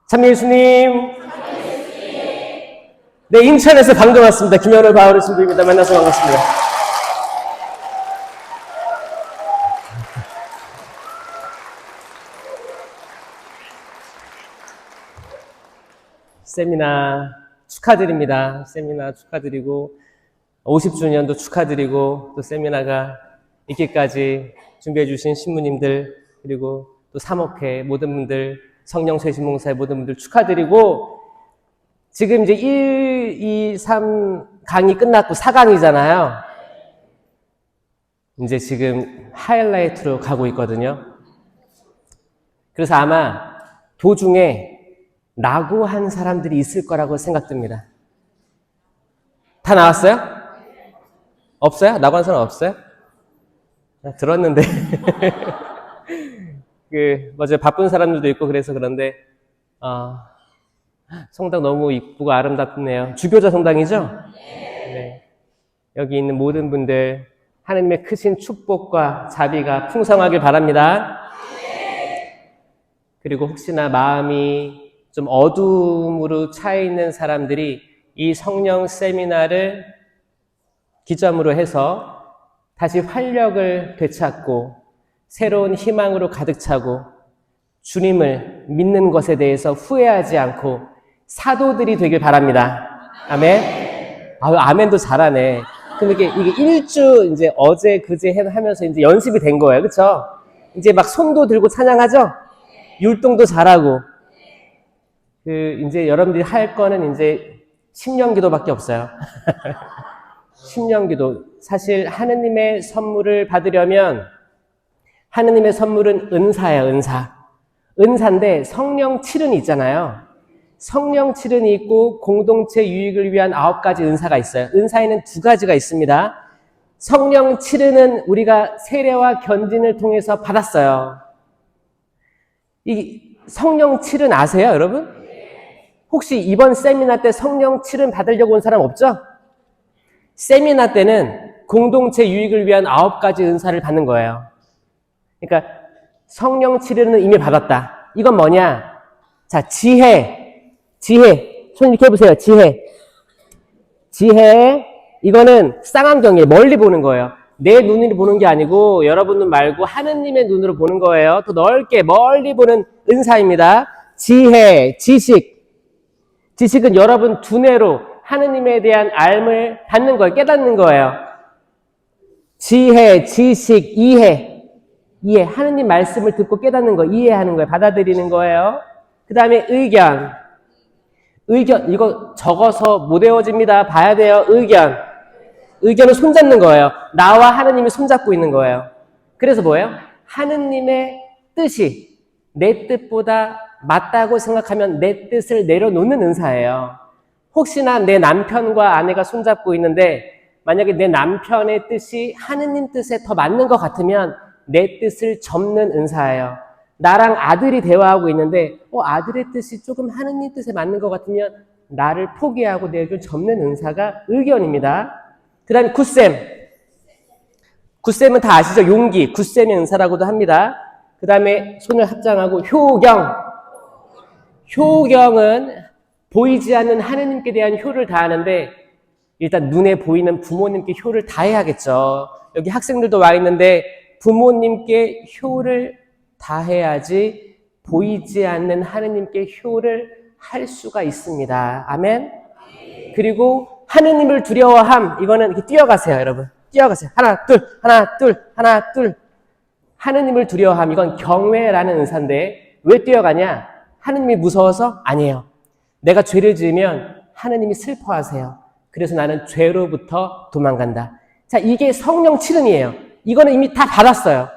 참 예수님. 네, 인천에서 방금 왔습니다. 김현우 바울의 신부입니다. 만나서 반갑습니다. 세미나 축하드립니다. 세미나 축하드리고 50주년도 축하드리고 또 세미나가 있기까지 준비해 주신 신부님들 그리고 또 사목회 모든 분들 성령 쇄신봉사의 모든 분들 축하드리고 지금 이제 1, 2, 3 강의 끝났고 4강이잖아요. 이제 지금 하이라이트로 가고 있거든요. 그래서 아마 도중에 라고 한 사람들이 있을 거라고 생각됩니다. 다 나왔어요? 없어요? 라고 한 사람 없어요? 들었는데. 맞아요. 바쁜 사람들도 있고 그래서 그런데, 성당 너무 이쁘고 아름답네요. 주교자 성당이죠? 네. 여기 있는 모든 분들, 하나님의 크신 축복과 자비가 풍성하길 바랍니다. 그리고 혹시나 마음이 좀 어둠으로 차 있는 사람들이 이 성령 세미나를 기점으로 해서 다시 활력을 되찾고 새로운 희망으로 가득 차고 주님을 믿는 것에 대해서 후회하지 않고 사도들이 되길 바랍니다. 아멘. 아멘도 잘하네. 그럼 이게 일주 이제 어제 그제 하면서 이제 연습이 된 거예요. 그렇죠? 이제 막 손도 들고 찬양하죠? 율동도 잘하고. 이제 여러분들이 할 거는 이제 심령기도밖에 없어요. 심령기도. 사실 하느님의 선물을 받으려면 하느님의 선물은 은사예요, 은사. 은사인데 성령 칠은이 있잖아요. 성령 칠은이 있고 공동체 유익을 위한 9가지 은사가 있어요. 은사에는 2가지가 있습니다. 성령 칠은은 우리가 세례와 견진을 통해서 받았어요. 이 성령 칠은 아세요, 여러분? 혹시 이번 세미나 때 성령 칠은 받으려고 온 사람 없죠? 세미나 때는 공동체 유익을 위한 9가지 은사를 받는 거예요. 그러니까 성령 칠은 이미 받았다. 이건 뭐냐? 자, 지혜. 손 이렇게 해보세요. 지혜. 이거는 쌍안경이에요. 멀리 보는 거예요. 내 눈으로 보는 게 아니고 여러분 눈 말고 하느님의 눈으로 보는 거예요. 더 넓게 멀리 보는 은사입니다. 지혜, 지식은 여러분 두뇌로 하느님에 대한 알을 받는 거예요. 깨닫는 거예요. 지혜, 지식, 이해. 하느님 말씀을 듣고 깨닫는 거, 이해하는 거예요. 받아들이는 거예요. 그 다음에 의견, 이거 적어서 못 외워집니다. 봐야 돼요. 의견은 손잡는 거예요. 나와 하느님이 손잡고 있는 거예요. 그래서 뭐예요? 하느님의 뜻이 내 뜻보다 맞다고 생각하면 내 뜻을 내려놓는 은사예요. 혹시나 내 남편과 아내가 손잡고 있는데 만약에 내 남편의 뜻이 하느님 뜻에 더 맞는 것 같으면 내 뜻을 접는 은사예요. 나랑 아들이 대화하고 있는데 아들의 뜻이 조금 하느님 뜻에 맞는 것 같으면 나를 포기하고 내 의견을 접는 은사가 의견입니다. 그 다음에 굿셈은 다 아시죠? 용기, 굿셈의 은사라고도 합니다. 그 다음에 손을 합장하고 효경은 보이지 않는 하느님께 대한 효를 다하는데 일단 눈에 보이는 부모님께 효를 다해야겠죠. 여기 학생들도 와 있는데 부모님께 효를 다해야지 보이지 않는 하느님께 효를 할 수가 있습니다. 아멘. 그리고 하느님을 두려워함. 이거는 이렇게 뛰어가세요, 여러분. 뛰어가세요. 하나, 둘. 하느님을 두려워함. 이건 경외라는 은사인데 왜 뛰어가냐? 하느님이 무서워서? 아니에요. 내가 죄를 지으면 하느님이 슬퍼하세요. 그래서 나는 죄로부터 도망간다. 자, 이게 성령 칠은이에요. 이거는 이미 다 받았어요.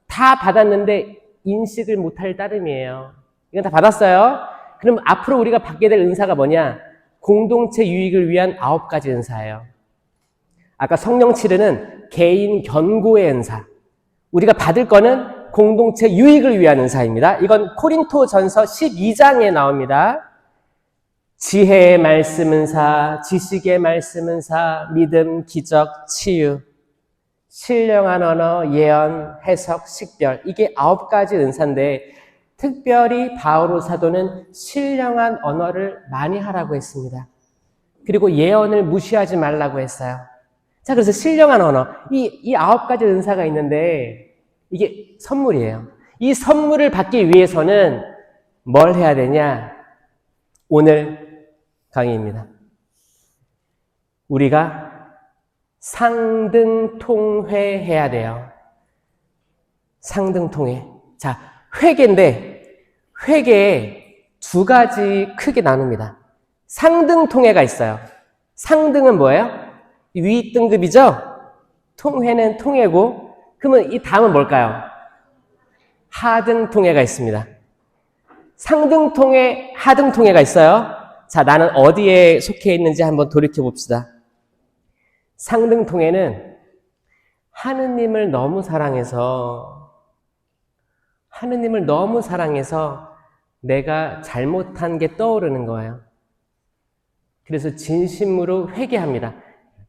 다 받았는데 인식을 못할 따름이에요. 이건 다 받았어요. 그럼 앞으로 우리가 받게 될 은사가 뭐냐? 공동체 유익을 위한 9가지 은사예요. 아까 성령 칠은은 개인 견고의 은사. 우리가 받을 거는 공동체 유익을 위한 은사입니다. 이건 코린토전서 12장에 나옵니다. 지혜의 말씀 은사, 지식의 말씀 은사, 믿음, 기적, 치유, 신령한 언어, 예언, 해석, 식별. 이게 9가지 은사인데 특별히 바오로 사도는 신령한 언어를 많이 하라고 했습니다. 그리고 예언을 무시하지 말라고 했어요. 자, 그래서 신령한 언어, 이 9가지 은사가 있는데 이게 선물이에요. 이 선물을 받기 위해서는 뭘 해야 되냐? 오늘 강의입니다. 우리가 상등통회 해야 돼요. 상등통회. 자, 회계인데 회계에 2가지 크게 나눕니다. 상등통회가 있어요. 상등은 뭐예요? 윗등급이죠? 통회는 통회고, 그러면 이 다음은 뭘까요? 하등통회가 있습니다. 상등통회, 하등통회가 있어요. 자, 나는 어디에 속해 있는지 한번 돌이켜 봅시다. 상등통회는 하느님을 너무 사랑해서 내가 잘못한 게 떠오르는 거예요. 그래서 진심으로 회개합니다.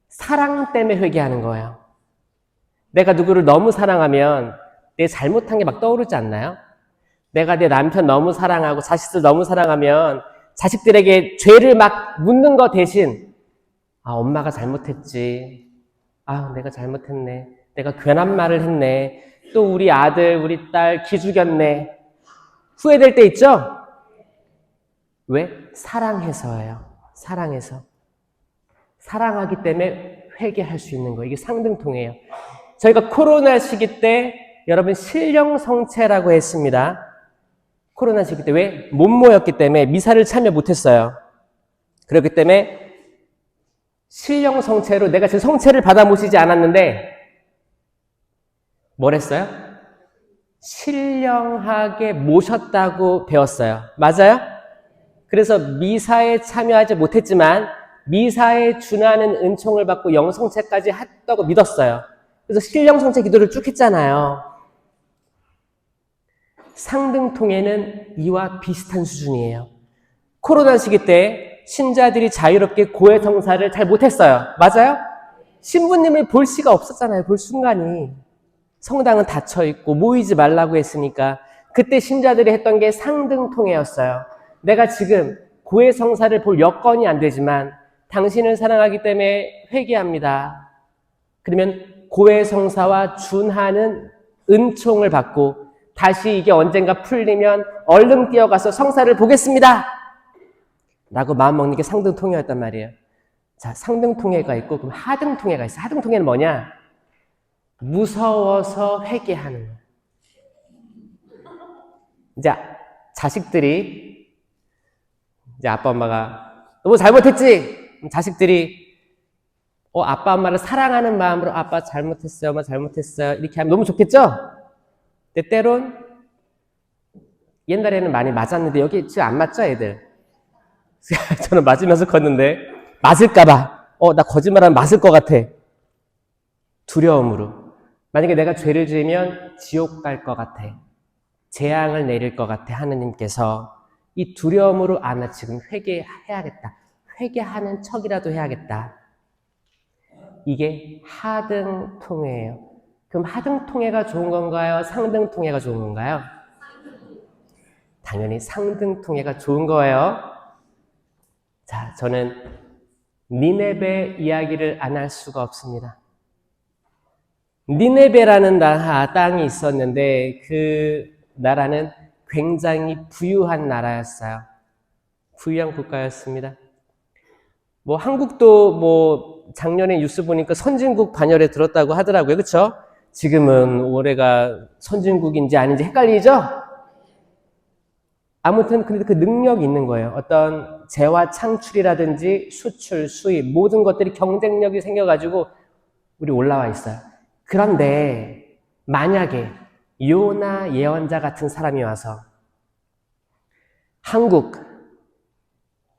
사랑 때문에 회개하는 거예요. 내가 누구를 너무 사랑하면 내 잘못한 게 막 떠오르지 않나요? 내가 내 남편 너무 사랑하고 자식들 너무 사랑하면 자식들에게 죄를 막 묻는 거 대신 엄마가 잘못했지. 내가 잘못했네. 내가 괜한 말을 했네. 또 우리 아들, 우리 딸 기죽였네. 후회될 때 있죠? 왜? 사랑해서예요. 사랑해서. 사랑하기 때문에 회개할 수 있는 거예요. 이게 상등통이에요. 저희가 코로나 시기 때 여러분 신령성체라고 했습니다. 코로나 시기 때 왜? 못 모였기 때문에 미사를 참여 못했어요. 그렇기 때문에 신령성체로 내가 제 성체를 받아 모시지 않았는데 뭘 했어요? 신령하게 모셨다고 배웠어요. 맞아요? 그래서 미사에 참여하지 못했지만 미사에 준하는 은총을 받고 영성체까지 했다고 믿었어요. 그래서 신령성체 기도를 쭉 했잖아요. 상등통회는 이와 비슷한 수준이에요. 코로나 시기 때 신자들이 자유롭게 고해성사를 잘 못했어요. 맞아요? 신부님을 볼 수가 없었잖아요. 볼 순간이. 성당은 닫혀있고 모이지 말라고 했으니까 그때 신자들이 했던 게 상등통회였어요. 내가 지금 고해성사를 볼 여건이 안 되지만 당신을 사랑하기 때문에 회개합니다. 그러면 고해성사와 준하는 은총을 받고 다시 이게 언젠가 풀리면 얼른 뛰어가서 성사를 보겠습니다. 라고 마음먹는 게 상등통회였단 말이에요. 자, 상등통회가 있고 그럼 하등통회가 있어요. 하등통회는 뭐냐? 무서워서 회개하는 거예요. 이제 자식들이 이제 아빠 엄마가 너무 잘못했지? 자식들이 아빠 엄마를 사랑하는 마음으로 아빠 잘못했어요, 엄마 잘못했어요 이렇게 하면 너무 좋겠죠? 근데 때론 옛날에는 많이 맞았는데 여기 지금 안 맞죠 애들? 저는 맞으면서 컸는데 맞을까봐 나 거짓말하면 맞을 것 같아. 두려움으로. 만약에 내가 죄를 지으면 지옥 갈 것 같아. 재앙을 내릴 것 같아. 하느님께서 이 두려움으로 나 지금 회개해야겠다. 회개하는 척이라도 해야겠다. 이게 하등통회예요. 그럼 하등통회가 좋은 건가요? 상등통회가 좋은 건가요? 당연히 상등통회가 좋은 거예요. 자, 저는 니네베 이야기를 안 할 수가 없습니다. 니네베라는 땅이 있었는데 그 나라는 굉장히 부유한 나라였어요. 부유한 국가였습니다. 한국도 작년에 뉴스 보니까 선진국 반열에 들었다고 하더라고요. 그렇죠? 지금은 올해가 선진국인지 아닌지 헷갈리죠? 아무튼 그래도 그 능력이 있는 거예요. 어떤 재화 창출이라든지 수출, 수입 모든 것들이 경쟁력이 생겨가지고 우리 올라와 있어요. 그런데 만약에 요나 예언자 같은 사람이 와서 한국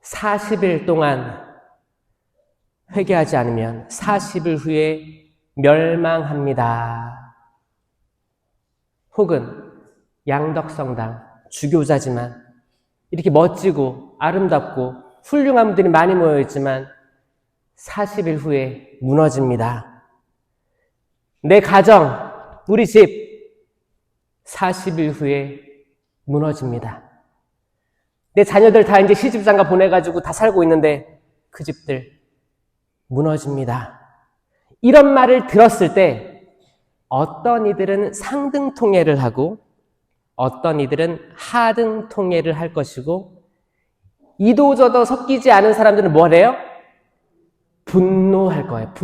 40일 동안 회개하지 않으면 40일 후에 멸망합니다. 혹은 양덕성당 주교자지만 이렇게 멋지고 아름답고 훌륭한 분들이 많이 모여있지만 40일 후에 무너집니다. 내 가정, 우리 집 40일 후에 무너집니다. 내 자녀들 다 이제 시집장가 보내가지고 다 살고 있는데 그 집들 무너집니다. 이런 말을 들었을 때 어떤 이들은 상등통해를 하고 어떤 이들은 하등통해를 할 것이고 이도저도 섞이지 않은 사람들은 뭐래요? 분노할 거예요.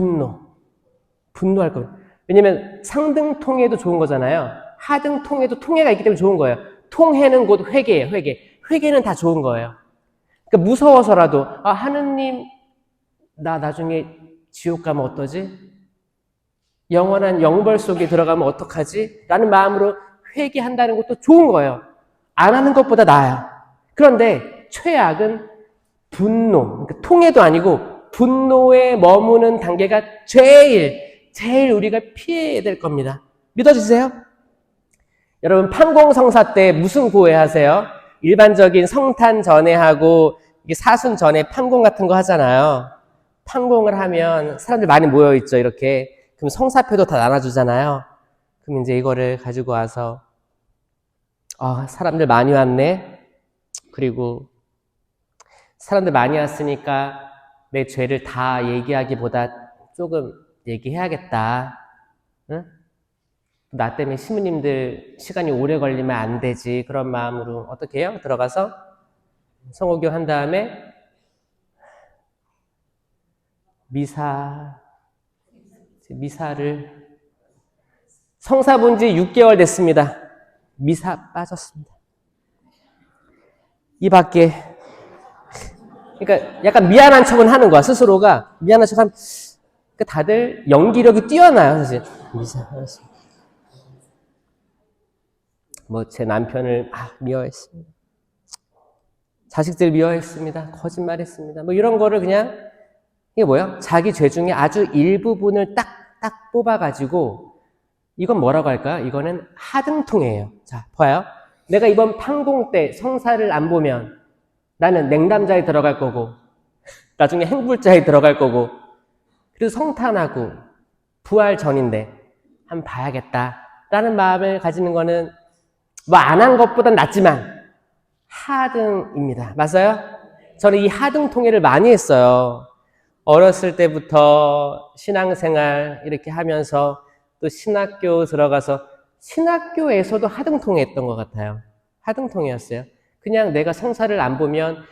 분노할 거예요. 왜냐면 상등통해도 좋은 거잖아요. 하등통해도 통해가 있기 때문에 좋은 거예요. 통해는 곧 회개예요. 회개는 다 좋은 거예요. 그러니까 무서워서라도 하느님 나 나중에 지옥 가면 어떠지? 영원한 영벌 속에 들어가면 어떡하지? 라는 마음으로 회개한다는 것도 좋은 거예요. 안 하는 것보다 나아요. 그런데 최악은 분노, 그러니까 통해도 아니고 분노에 머무는 단계가 제일 우리가 피해야 될 겁니다. 믿어주세요? 여러분 판공성사 때 무슨 구애하세요? 일반적인 성탄 전에 하고 사순 전에 판공 같은 거 하잖아요. 판공을 하면 사람들 많이 모여있죠, 이렇게. 그럼 성사표도 다 나눠주잖아요. 그럼 이제 이거를 가지고 와서 사람들 많이 왔네. 그리고 사람들 많이 왔으니까 내 죄를 다 얘기하기보다 조금 얘기해야겠다. 응? 나 때문에 시부님들 시간이 오래 걸리면 안 되지. 그런 마음으로 어떻게 해요? 들어가서 성호교 한 다음에 미사를 성사 본 지 6개월 됐습니다. 미사 빠졌습니다. 이 밖에 그러니까 약간 미안한 척은 하는 거야. 스스로가 미안한 척 하면 그러니까 다들 연기력이 뛰어나요. 사실 미사 제 남편을 미워했습니다. 자식들 미워했습니다. 거짓말했습니다. 이런 거를 그냥 이게 뭐야? 자기 죄 중에 아주 일부분을 딱 뽑아가지고 이건 뭐라고 할까요? 이거는 하등통해예요. 자, 봐요. 내가 이번 판공 때 성사를 안 보면 나는 냉담자에 들어갈 거고 나중에 행불자에 들어갈 거고 그리고 성탄하고 부활 전인데 한번 봐야겠다라는 마음을 가지는 거는 안 한 것보단 낫지만 하등입니다. 맞아요? 저는 이 하등통해를 많이 했어요. 어렸을 때부터 신앙생활 이렇게 하면서 또 신학교 들어가서 신학교에서도 하등통해했던 것 같아요. 하등통해였어요. 그냥 내가 성사를 안 보면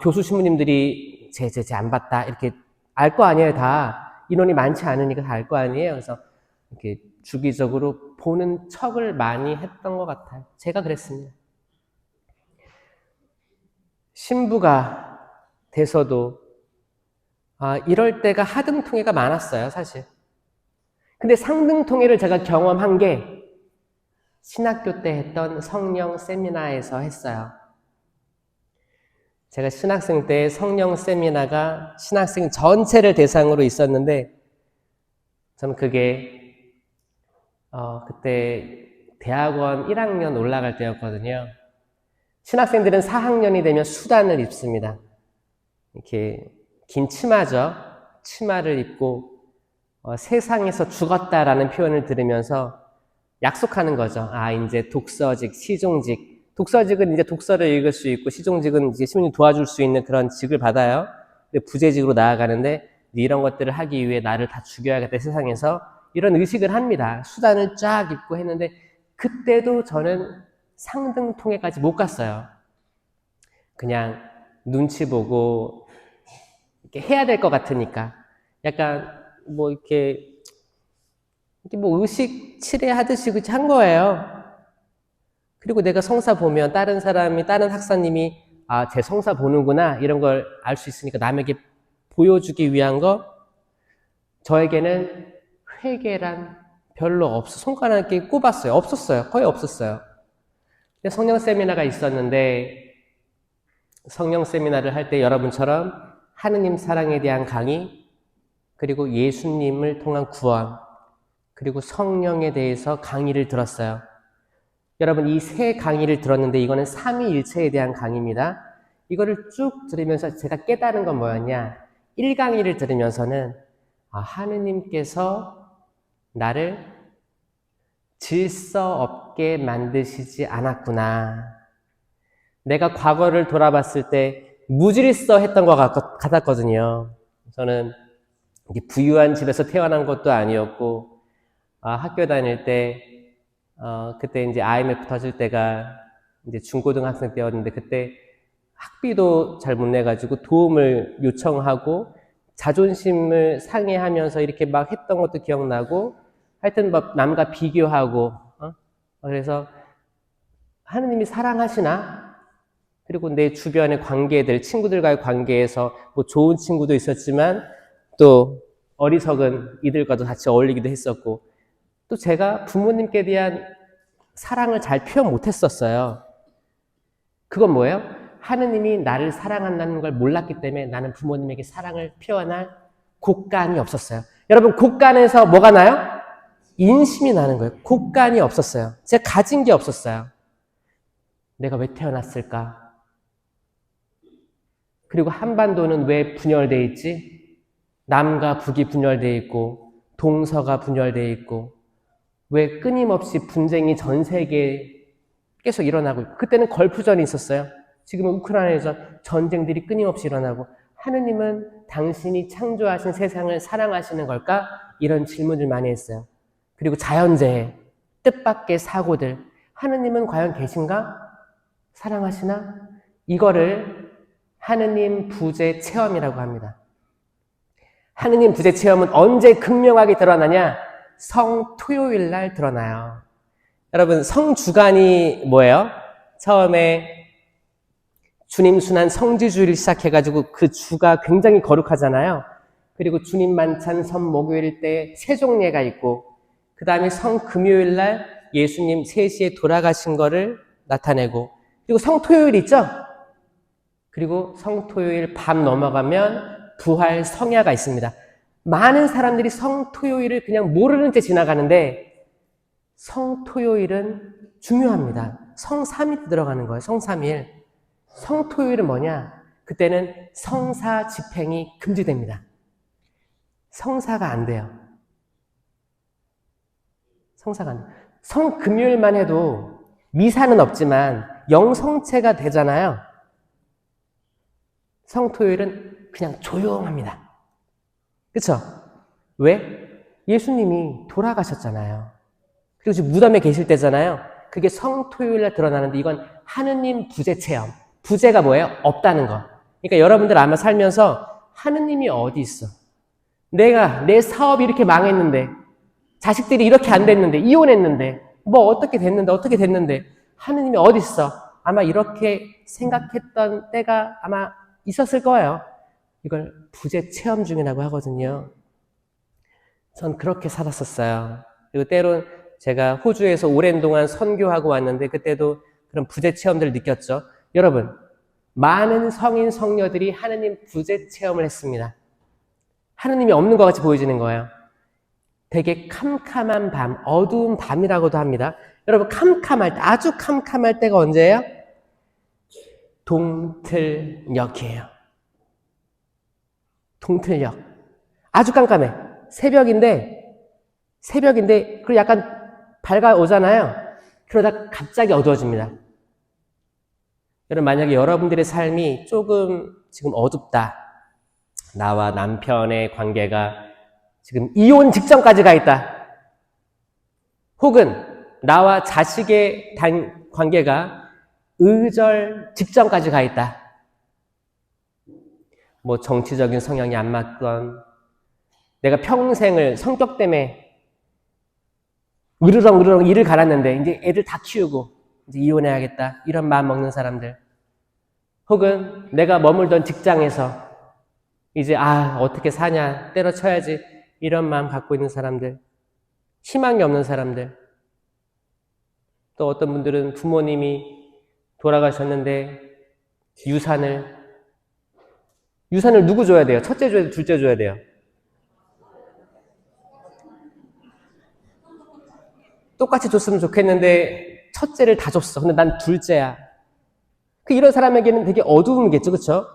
교수 신부님들이 제 안 봤다 이렇게 알 거 아니에요. 다 인원이 많지 않으니까 다 알 거 아니에요. 그래서 이렇게 주기적으로 보는 척을 많이 했던 것 같아요. 제가 그랬습니다. 신부가 돼서도 이럴 때가 하등통해가 많았어요, 사실. 근데 상등통해를 제가 경험한 게 신학교 때 했던 성령 세미나에서 했어요. 제가 신학생 때 성령 세미나가 신학생 전체를 대상으로 있었는데 저는 그게 그때 대학원 1학년 올라갈 때였거든요. 신학생들은 4학년이 되면 수단을 입습니다. 이렇게 긴 치마죠. 치마를 입고 세상에서 죽었다라는 표현을 들으면서 약속하는 거죠. 이제 독서직, 시종직. 독서직은 이제 독서를 읽을 수 있고 시종직은 이제 시민이 도와줄 수 있는 그런 직을 받아요. 근데 부재직으로 나아가는데 이런 것들을 하기 위해 나를 다 죽여야겠다 세상에서 이런 의식을 합니다. 수단을 쫙 입고 했는데 그때도 저는 상등통해까지 못 갔어요. 그냥 눈치 보고 이렇게 해야 될 것 같으니까 약간 이렇게 의식 치레하듯이 그렇게 한 거예요. 그리고 내가 성사 보면 다른 학사님이 제 성사 보는구나 이런 걸 알 수 있으니까 남에게 보여주기 위한 거 저에게는 회개란 별로 손가락에 꼽았어요. 없었어요. 거의 없었어요. 근데 성령 세미나가 있었는데 성령 세미나를 할 때 여러분처럼 하느님 사랑에 대한 강의 그리고 예수님을 통한 구원 그리고 성령에 대해서 강의를 들었어요. 여러분 이 세 강의를 들었는데 이거는 삼위일체에 대한 강의입니다. 이거를 쭉 들으면서 제가 깨달은 건 뭐였냐 1강의를 들으면서는 하느님께서 나를 질서 없게 만드시지 않았구나 내가 과거를 돌아봤을 때 무질서 했던 것 같았거든요. 저는 부유한 집에서 태어난 것도 아니었고, 학교 다닐 때, 그때 이제 IMF 터질 때가 이제 중고등학생 때였는데, 그때 학비도 잘 못 내가지고 도움을 요청하고, 자존심을 상해하면서 이렇게 막 했던 것도 기억나고, 하여튼 막 남과 비교하고, 그래서 하느님이 사랑하시나? 그리고 내 주변의 관계들, 친구들과의 관계에서 뭐 좋은 친구도 있었지만 또 어리석은 이들과도 같이 어울리기도 했었고, 또 제가 부모님께 대한 사랑을 잘 표현 못했었어요. 그건 뭐예요? 하느님이 나를 사랑한다는 걸 몰랐기 때문에 나는 부모님에게 사랑을 표현할 곡간이 없었어요. 여러분, 곡간에서 뭐가 나요? 인심이 나는 거예요. 곡간이 없었어요. 제가 가진 게 없었어요. 내가 왜 태어났을까? 그리고 한반도는 왜 분열되어 있지? 남과 북이 분열되어 있고 동서가 분열되어 있고 왜 끊임없이 분쟁이 전 세계에 계속 일어나고 있고, 그때는 걸프전이 있었어요. 지금은 우크라이나에서 전쟁들이 끊임없이 일어나고, 하느님은 당신이 창조하신 세상을 사랑하시는 걸까? 이런 질문을 많이 했어요. 그리고 자연재해, 뜻밖의 사고들, 하느님은 과연 계신가? 사랑하시나? 이거를 하느님 부재 체험이라고 합니다. 하느님 부재 체험은 언제 극명하게 드러나냐? 성토요일 날 드러나요. 여러분, 성주간이 뭐예요? 처음에 주님 순환 성지주의를 시작해가지고 그 주가 굉장히 거룩하잖아요. 그리고 주님 만찬 선목요일 때 세종례가 있고, 그 다음에 성금요일 날 예수님 3시에 돌아가신 거를 나타내고, 그리고 성토요일 있죠? 그리고 성토요일 밤 넘어가면 부활 성야가 있습니다. 많은 사람들이 성토요일을 그냥 모르는 채 지나가는데, 성토요일은 중요합니다. 성삼일 들어가는 거예요. 성삼일. 성토요일은 뭐냐? 그때는 성사 집행이 금지됩니다. 성사가 안 돼요. 성사가 안 돼요. 성금요일만 해도 미사는 없지만 영성체가 되잖아요. 성토요일은 그냥 조용합니다. 그쵸? 왜? 예수님이 돌아가셨잖아요. 그리고 지금 무덤에 계실 때잖아요. 그게 성토요일날 드러나는데, 이건 하느님 부재 체험. 부재가 뭐예요? 없다는 거. 그러니까 여러분들 아마 살면서 하느님이 어디 있어? 내 사업이 이렇게 망했는데, 자식들이 이렇게 안 됐는데, 이혼했는데, 뭐 어떻게 됐는데 하느님이 어디 있어? 아마 이렇게 생각했던 때가 아마 있었을 거예요. 이걸 부재 체험 중이라고 하거든요. 전 그렇게 살았었어요. 그리고 때론 제가 호주에서 오랜 동안 선교하고 왔는데, 그때도 그런 부재 체험들을 느꼈죠. 여러분, 많은 성인 성녀들이 하느님 부재 체험을 했습니다. 하느님이 없는 것 같이 보여지는 거예요. 되게 캄캄한 밤, 어두운 밤이라고도 합니다. 여러분, 캄캄할 때, 아주 캄캄할 때가 언제예요? 동틀녘이에요. 동틀녘. 아주 깜깜해. 새벽인데, 그리고 약간 밝아오잖아요. 그러다 갑자기 어두워집니다. 여러분, 만약에 여러분들의 삶이 조금 지금 어둡다. 나와 남편의 관계가 지금 이혼 직전까지 가 있다. 혹은 나와 자식의 관계가 의절 직전까지 가 있다. 뭐 정치적인 성향이 안 맞건, 내가 평생을 성격 때문에 으르렁 일을 갈았는데 이제 애들 다 키우고 이제 이혼해야겠다, 이런 마음 먹는 사람들. 혹은 내가 머물던 직장에서 이제 어떻게 사냐, 때려쳐야지, 이런 마음 갖고 있는 사람들. 희망이 없는 사람들. 또 어떤 분들은 부모님이 돌아가셨는데 유산을 누구 줘야 돼요? 첫째 줘야 돼요? 둘째 줘야 돼요? 똑같이 줬으면 좋겠는데 첫째를 다 줬어. 근데 난 둘째야. 이런 사람에게는 되게 어두움이겠죠, 그렇죠?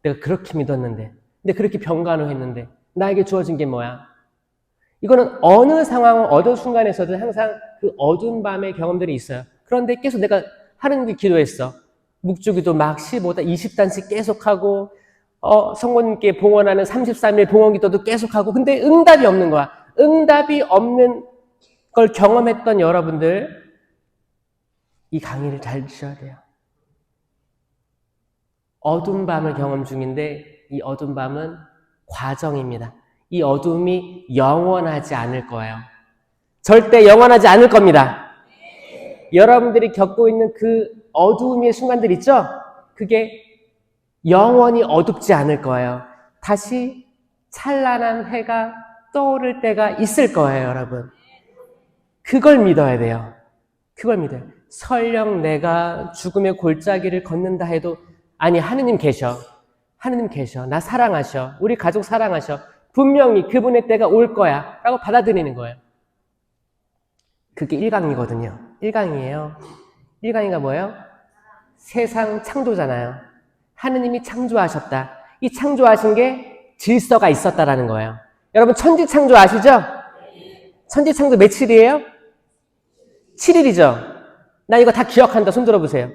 내가 그렇게 믿었는데, 근데 그렇게 병간호했는데 나에게 주어진 게 뭐야? 이거는 어느 상황, 어느 순간에서도 항상 그 어두운 밤의 경험들이 있어요. 그런데 계속 내가 하느님께 기도했어. 묵주기도 막 15단, 20단씩 계속하고, 성모님께 봉헌하는 33일 봉헌기도도 계속하고, 근데 응답이 없는 거야. 응답이 없는 걸 경험했던 여러분들, 이 강의를 잘 들으셔야 돼요. 어두운 밤을 경험 중인데, 이 어두운 밤은 과정입니다. 이 어둠이 영원하지 않을 거예요. 절대 영원하지 않을 겁니다. 여러분들이 겪고 있는 그 어두움의 순간들 있죠? 그게 영원히 어둡지 않을 거예요. 다시 찬란한 해가 떠오를 때가 있을 거예요, 여러분. 그걸 믿어야 돼요. 그걸 믿어요. 설령 내가 죽음의 골짜기를 걷는다 해도 아니, 하느님 계셔. 하느님 계셔. 나 사랑하셔. 우리 가족 사랑하셔. 분명히 그분의 때가 올 거야 라고 받아들이는 거예요. 그게 1강이거든요. 1강이에요. 1강이가 뭐예요? 세상 창조잖아요. 하느님이 창조하셨다. 이 창조하신 게 질서가 있었다라는 거예요. 여러분 천지 창조 아시죠? 천지 창조 며칠이에요? 7일이죠? 나 이거 다 기억한다. 손 들어보세요.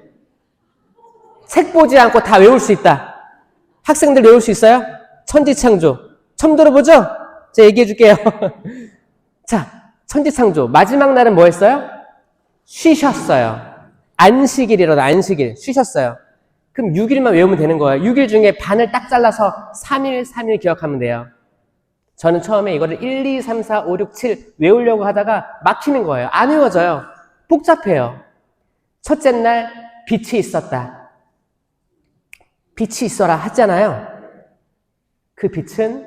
책 보지 않고 다 외울 수 있다. 학생들 외울 수 있어요? 천지 창조. 처음 들어보죠? 제가 얘기해 줄게요. 자, 천지 창조. 마지막 날은 뭐 했어요? 쉬셨어요. 안식일이라도 안식일. 쉬셨어요. 그럼 6일만 외우면 되는 거예요. 6일 중에 반을 딱 잘라서 3일 기억하면 돼요. 저는 처음에 이거를 1, 2, 3, 4, 5, 6, 7 외우려고 하다가 막히는 거예요. 안 외워져요. 복잡해요. 첫째 날 빛이 있었다. 빛이 있어라 하잖아요. 그 빛은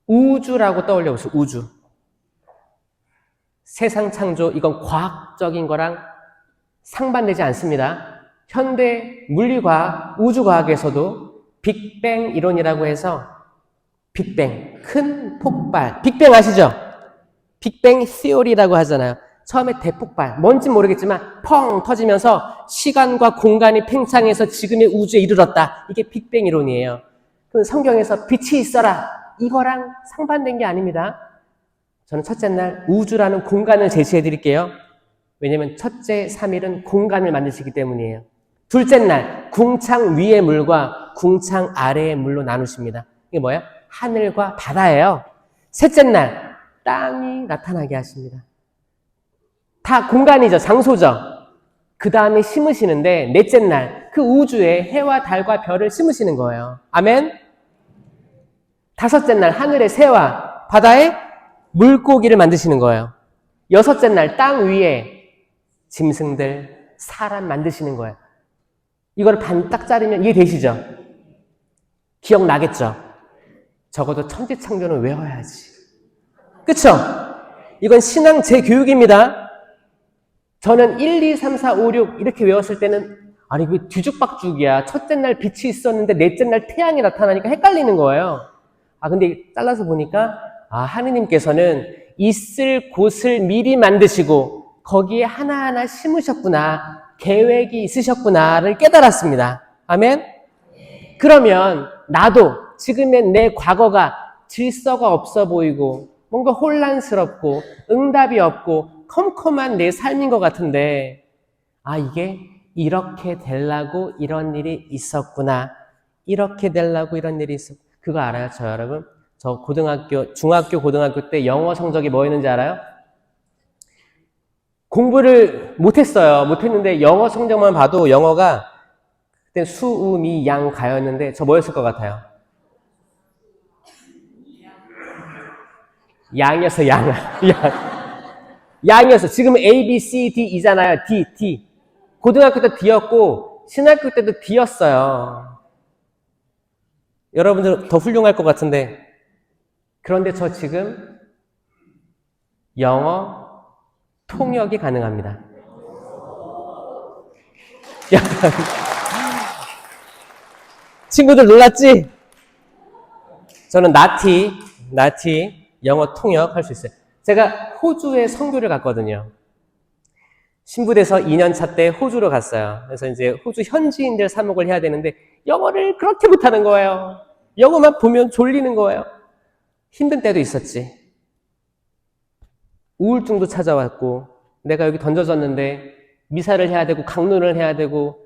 우주라고 떠올려 보세요. 우주. 세상 창조, 이건 과학적인 거랑 상반되지 않습니다. 현대 물리과학, 우주과학에서도 빅뱅 이론이라고 해서 빅뱅, 큰 폭발. 빅뱅 아시죠? 빅뱅 시오리라고 하잖아요. 처음에 대폭발, 뭔지 모르겠지만 펑 터지면서 시간과 공간이 팽창해서 지금의 우주에 이르렀다. 이게 빅뱅 이론이에요. 그 성경에서 빛이 있어라. 이거랑 상반된 게 아닙니다. 저는 첫째 날 우주라는 공간을 제시해 드릴게요. 왜냐면 첫째 3일은 공간을 만드시기 때문이에요. 둘째 날 궁창 위의 물과 궁창 아래의 물로 나누십니다. 이게 뭐예요? 하늘과 바다예요. 셋째 날 땅이 나타나게 하십니다. 다 공간이죠. 장소죠. 그 다음에 심으시는데 넷째 날 그 우주에 해와 달과 별을 심으시는 거예요. 아멘? 다섯째 날 하늘의 새와 바다에 물고기를 만드시는 거예요. 여섯째 날 땅 위에 짐승들, 사람 만드시는 거예요. 이걸 반 딱 자르면 이해되시죠? 기억나겠죠? 적어도 천지창조는 외워야지. 그쵸? 이건 신앙 재교육입니다. 저는 1, 2, 3, 4, 5, 6 이렇게 외웠을 때는 아니 왜 뒤죽박죽이야. 첫째 날 빛이 있었는데 넷째 날 태양이 나타나니까 헷갈리는 거예요. 근데 잘라서 보니까 하느님께서는 있을 곳을 미리 만드시고 거기에 하나하나 심으셨구나. 계획이 있으셨구나를 깨달았습니다. 아멘? 그러면 나도 지금의 내 과거가 질서가 없어 보이고 뭔가 혼란스럽고 응답이 없고 컴컴한 내 삶인 것 같은데 이게 이렇게 되려고 이런 일이 있었구나. 이렇게 되려고 이런 일이 있었구나. 그거 알아요? 저 여러분? 저 중학교, 고등학교 때 영어 성적이 뭐였는지 알아요? 공부를 못했어요. 못했는데 영어 성적만 봐도 영어가 그때 수, 우, 미, 양, 가였는데 저 뭐였을 것 같아요? 양이었어, 양. 양이었어. 지금은 A, B, C, D, E잖아요. D. 고등학교 때 D였고 신학교 때도 D였어요. 여러분들 더 훌륭할 것 같은데 그런데 저 지금 영어 통역이 가능합니다. 친구들 놀랐지? 저는 나티 영어 통역 할 수 있어요. 제가 호주에 선교를 갔거든요. 신부돼서 2년차 때 호주로 갔어요. 그래서 이제 호주 현지인들 사목을 해야 되는데 영어를 그렇게 못하는 거예요. 영어만 보면 졸리는 거예요. 힘든 때도 있었지. 우울증도 찾아왔고 내가 여기 던져졌는데 미사를 해야 되고 강론을 해야 되고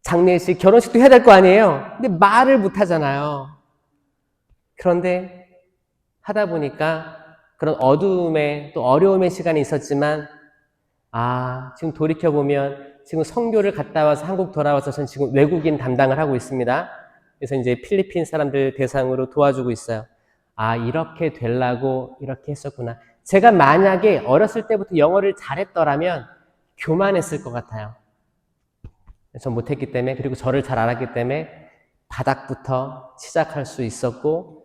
장례식, 결혼식도 해야 될 거 아니에요. 근데 말을 못 하잖아요. 그런데 하다 보니까 그런 어두움에 또 어려움의 시간이 있었지만 지금 돌이켜보면 지금 선교를 갔다 와서 한국 돌아와서 전 지금 외국인 담당을 하고 있습니다. 그래서 이제 필리핀 사람들 대상으로 도와주고 있어요. 이렇게 되려고 이렇게 했었구나. 제가 만약에 어렸을 때부터 영어를 잘했더라면 교만했을 것 같아요. 전 못했기 때문에, 그리고 저를 잘 알았기 때문에 바닥부터 시작할 수 있었고,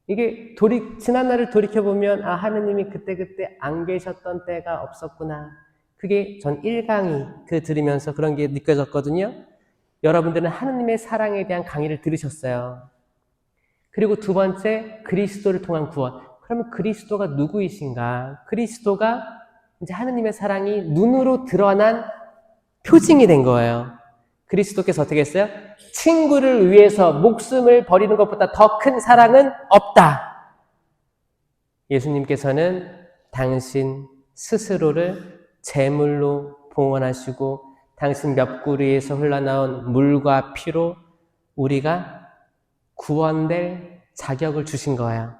이게 지난날을 돌이켜보면 하느님이 그때 안 계셨던 때가 없었구나. 그게 전 1강의 들으면서 그런 게 느껴졌거든요. 여러분들은 하느님의 사랑에 대한 강의를 들으셨어요. 그리고 두 번째, 그리스도를 통한 구원. 그러면 그리스도가 누구이신가? 그리스도가 이제 하느님의 사랑이 눈으로 드러난 표징이 된 거예요. 그리스도께서 어떻게 했어요? 친구를 위해서 목숨을 버리는 것보다 더 큰 사랑은 없다. 예수님께서는 당신 스스로를 제물로 봉헌하시고 당신 옆구리에서 흘러나온 물과 피로 우리가 구원될 자격을 주신 거예요.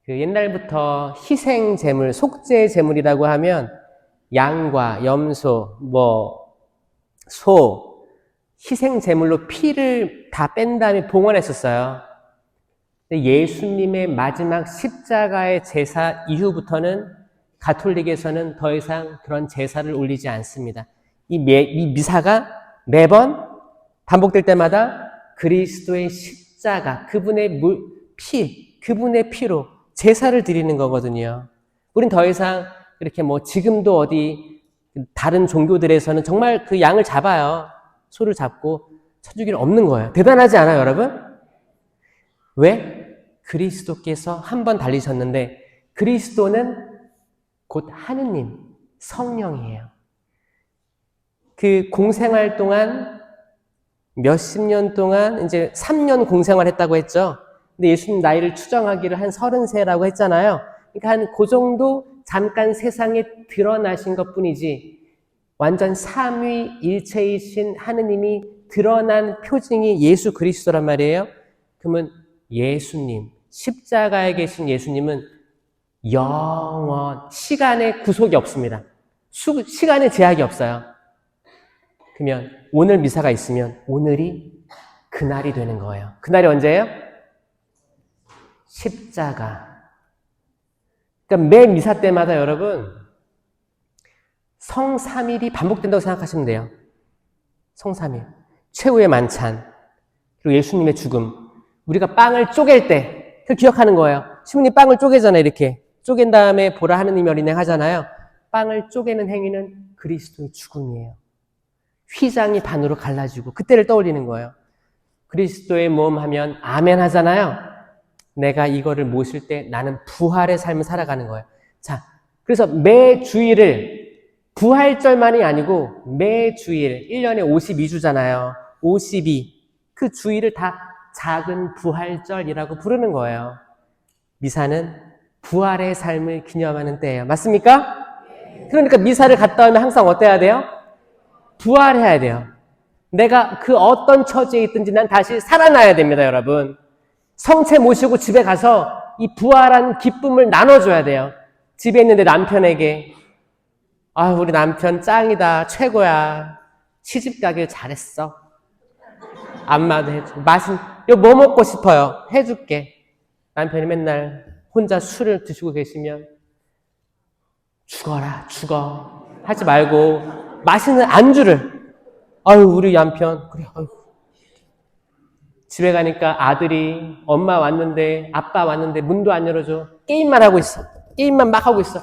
옛날부터 희생 제물, 속죄 제물이라고 하면 양과 염소, 소, 희생 제물로 피를 다 뺀 다음에 봉헌했었어요. 근데 예수님의 마지막 십자가의 제사 이후부터는 가톨릭에서는 더 이상 그런 제사를 올리지 않습니다. 이 미사가 매번 반복될 때마다 그리스도의 십자가, 그분의 그분의 피로 제사를 드리는 거거든요. 우린 더 이상 이렇게 지금도 어디 다른 종교들에서는 정말 그 양을 잡아요. 소를 잡고 쳐주기는 없는 거예요. 대단하지 않아요, 여러분? 왜? 그리스도께서 한 번 달리셨는데 그리스도는 곧 하느님, 성령이에요. 그 공생활 동안 몇십 년 동안 이제 3년 공생활 했다고 했죠. 근데 예수님 나이를 추정하기를 한 30세라고 했잖아요. 그러니까 한 그 정도 잠깐 세상에 드러나신 것 뿐이지 완전 삼위일체이신 하느님이 드러난 표징이 예수 그리스도란 말이에요. 그러면 예수님, 십자가에 계신 예수님은 영원, 시간의 구속이 없습니다. 시간의 제약이 없어요. 그러면 오늘 미사가 있으면 오늘이 그날이 되는 거예요. 그날이 언제예요? 십자가. 그러니까 매 미사 때마다 여러분 성삼일이 반복된다고 생각하시면 돼요. 성삼일. 최후의 만찬. 그리고 예수님의 죽음. 우리가 빵을 쪼갤 때 그걸 기억하는 거예요. 시몬이 빵을 쪼개잖아요. 이렇게. 쪼갠 다음에 보라 하느님 어린애 하잖아요. 빵을 쪼개는 행위는 그리스도의 죽음이에요. 휘장이 반으로 갈라지고 그때를 떠올리는 거예요. 그리스도의 몸 하면 아멘 하잖아요. 내가 이거를 모실 때 나는 부활의 삶을 살아가는 거예요. 자, 그래서 매 주일을 부활절만이 아니고 매 주일, 1년에 52주잖아요. 52. 그 주일을 다 작은 부활절이라고 부르는 거예요. 미사는 부활의 삶을 기념하는 때예요. 맞습니까? 그러니까 미사를 갔다 오면 항상 어때야 돼요? 부활해야 돼요. 내가 그 어떤 처지에 있든지 난 다시 살아나야 됩니다, 여러분. 성체 모시고 집에 가서 이 부활한 기쁨을 나눠줘야 돼요. 집에 있는데 남편에게 우리 남편 짱이다, 최고야. 시집 가길 잘했어. 안마도 해주고 이거 뭐 먹고 싶어요? 해줄게. 남편이 맨날 혼자 술을 드시고 계시면 죽어 하지 말고 맛있는 안주를 우리 남편 그래 집에 가니까 아들이 엄마 왔는데 아빠 왔는데 문도 안 열어줘. 게임만 하고 있어. 게임만 막 하고 있어.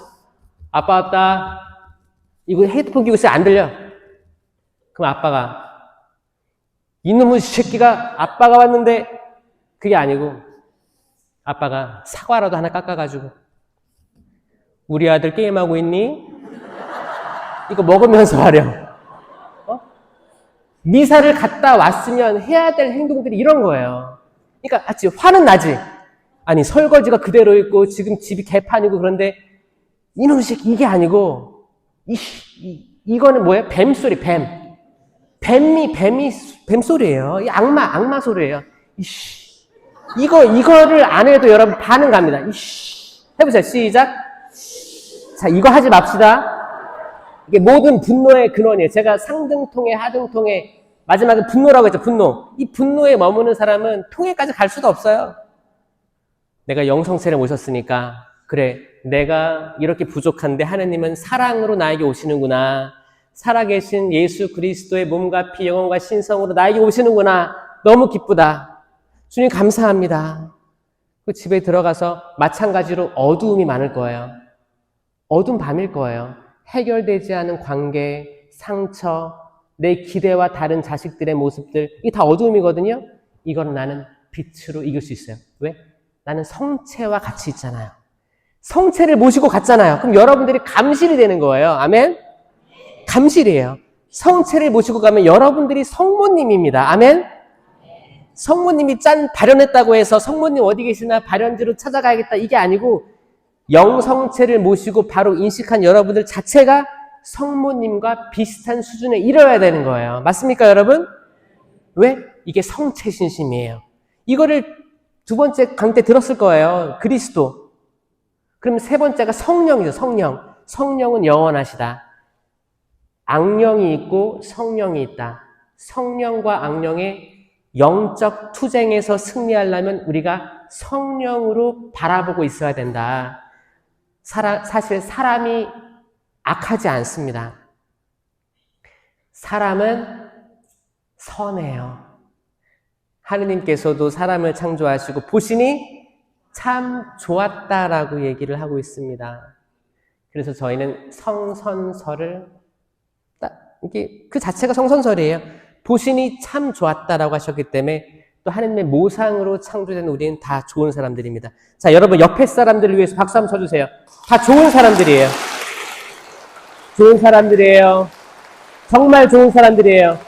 아빠 왔다. 이거 헤드폰 끼고 있어요. 안 들려. 그럼 아빠가 이놈의 새끼가 아빠가 왔는데 그게 아니고 아빠가 사과라도 하나 깎아가지고 우리 아들 게임하고 있니? 이거 먹으면서 하렴. 미사를 갔다 왔으면 해야 될 행동들이 이런 거예요. 그러니까 화는 나지. 아니 설거지가 그대로 있고 지금 집이 개판이고 그런데 이놈의 새끼 이게 아니고 이거는 뭐예요? 뱀소리, 뱀. 뱀소리예요. 이 악마 소리예요. 이거를 안 해도 여러분 반응 갑니다. 해보세요. 시작. 자, 이거 하지 맙시다. 이게 모든 분노의 근원이에요. 제가 상등통해, 하등통해, 마지막에 분노라고 했죠. 분노. 이 분노에 머무는 사람은 통해까지 갈 수도 없어요. 내가 영성체를 모셨으니까 그래, 내가 이렇게 부족한데 하느님은 사랑으로 나에게 오시는구나. 살아계신 예수 그리스도의 몸과 피, 영혼과 신성으로 나에게 오시는구나. 너무 기쁘다. 주님 감사합니다. 그 집에 들어가서 마찬가지로 어두움이 많을 거예요. 어두운 밤일 거예요. 해결되지 않은 관계, 상처, 내 기대와 다른 자식들의 모습들, 이게 다 어두움이거든요. 이건 나는 빛으로 이길 수 있어요. 왜? 나는 성체와 같이 있잖아요. 성체를 모시고 갔잖아요. 그럼 여러분들이 감실이 되는 거예요. 아멘? 감실이에요. 성체를 모시고 가면 여러분들이 성모님입니다. 아멘? 성모님이 발현했다고 해서 성모님 어디 계시나 발현지로 찾아가야겠다 이게 아니고 영성체를 모시고 바로 인식한 여러분들 자체가 성모님과 비슷한 수준에 이르러야 되는 거예요. 맞습니까, 여러분? 왜? 이게 성체신심이에요. 이거를 두 번째 강의 때 들었을 거예요. 그리스도. 그럼 세 번째가 성령이죠. 성령. 성령은 영원하시다. 악령이 있고 성령이 있다. 성령과 악령의 영적 투쟁에서 승리하려면 우리가 성령으로 바라보고 있어야 된다. 사실 사람이 악하지 않습니다. 사람은 선해요. 하느님께서도 사람을 창조하시고 보시니 참 좋았다라고 얘기를 하고 있습니다. 그래서 저희는 성선설을 이게 그 자체가 성선설이에요. 보시니 참 좋았다라고 하셨기 때문에 또 하느님의 모상으로 창조된 우리는 다 좋은 사람들입니다. 자, 여러분 옆에 사람들을 위해서 박수 한번 쳐주세요. 다 좋은 사람들이에요. 좋은 사람들이에요. 정말 좋은 사람들이에요.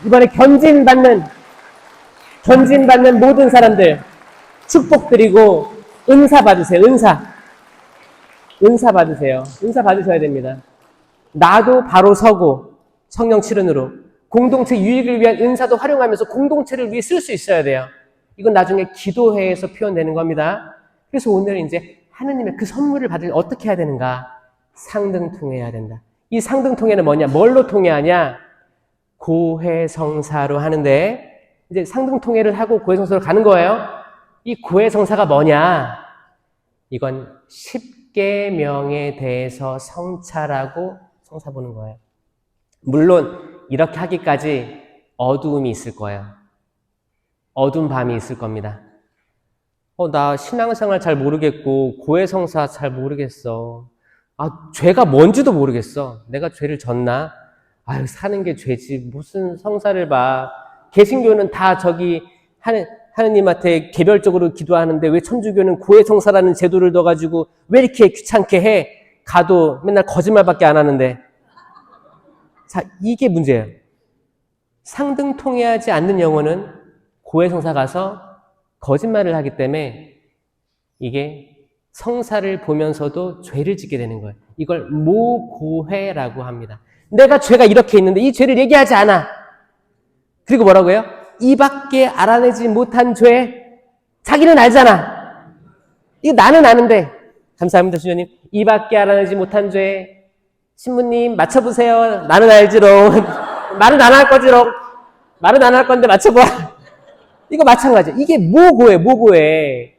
이번에 견진받는 모든 사람들 축복드리고 은사 받으세요. 은사 받으세요. 은사 받으셔야 됩니다. 나도 바로 서고 성령 칠은으로 공동체 유익을 위한 은사도 활용하면서 공동체를 위해 쓸 수 있어야 돼요. 이건 나중에 기도회에서 표현되는 겁니다. 그래서 오늘 이제 하느님의 그 선물을 받으려면 어떻게 해야 되는가? 상등통해야 된다. 이 상등통해는 뭐냐? 뭘로 통해하냐? 고해성사로 하는데 이제 상등통해를 하고 고해성사로 가는 거예요. 이 고해성사가 뭐냐? 이건 10계명에 대해서 성찰하고 성사 보는 거예요. 물론 이렇게 하기까지 어두움이 있을 거예요. 어두운 밤이 있을 겁니다. 나 신앙생활 잘 모르겠고 고해성사 잘 모르겠어. 죄가 뭔지도 모르겠어. 내가 죄를 졌나? 사는 게 죄지. 무슨 성사를 봐. 개신교는 다 하느님한테 개별적으로 기도하는데 왜 천주교는 고해성사라는 제도를 넣어가지고 왜 이렇게 귀찮게 해? 가도 맨날 거짓말밖에 안 하는데. 자, 이게 문제예요. 상등통해하지 않는 영혼은 고해성사 가서 거짓말을 하기 때문에 이게 성사를 보면서도 죄를 짓게 되는 거예요. 이걸 모고해라고 합니다. 내가 죄가 이렇게 있는데 이 죄를 얘기하지 않아. 그리고 뭐라고요? 이밖에 알아내지 못한 죄. 자기는 알잖아. 이거 나는 아는데. 감사합니다, 주님. 이밖에 알아내지 못한 죄. 신부님 맞춰보세요. 나는 알지롱. 말은 안 할 거지롱. 말은 안 할 건데 맞춰봐. 이거 마찬가지. 이게 모고해.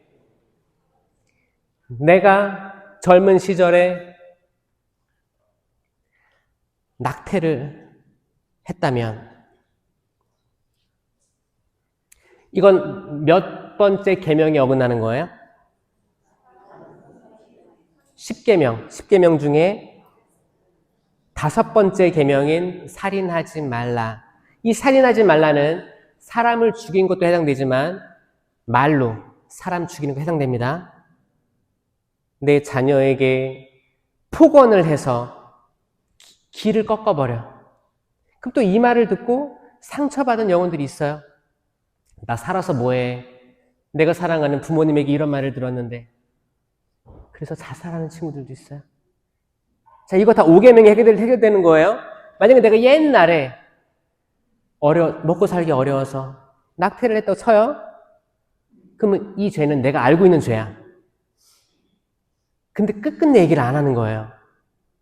내가 젊은 시절에 낙태를 했다면 이건 몇 번째 계명에 어긋나는 거예요? 10계명 중에 5번째 계명인 살인하지 말라. 이 살인하지 말라는 사람을 죽인 것도 해당되지만 말로 사람 죽이는 거 해당됩니다. 내 자녀에게 폭언을 해서 귀를 꺾어버려. 그럼 또 이 말을 듣고 상처받은 영혼들이 있어요. 나 살아서 뭐해? 내가 사랑하는 부모님에게 이런 말을 들었는데. 그래서 자살하는 친구들도 있어요. 자, 이거 다 5계명이 해결되는 거예요. 만약에 내가 옛날에 먹고 살기 어려워서 낙태를 했다고 쳐요. 그러면 이 죄는 내가 알고 있는 죄야. 근데 끝끝내 얘기를 안 하는 거예요.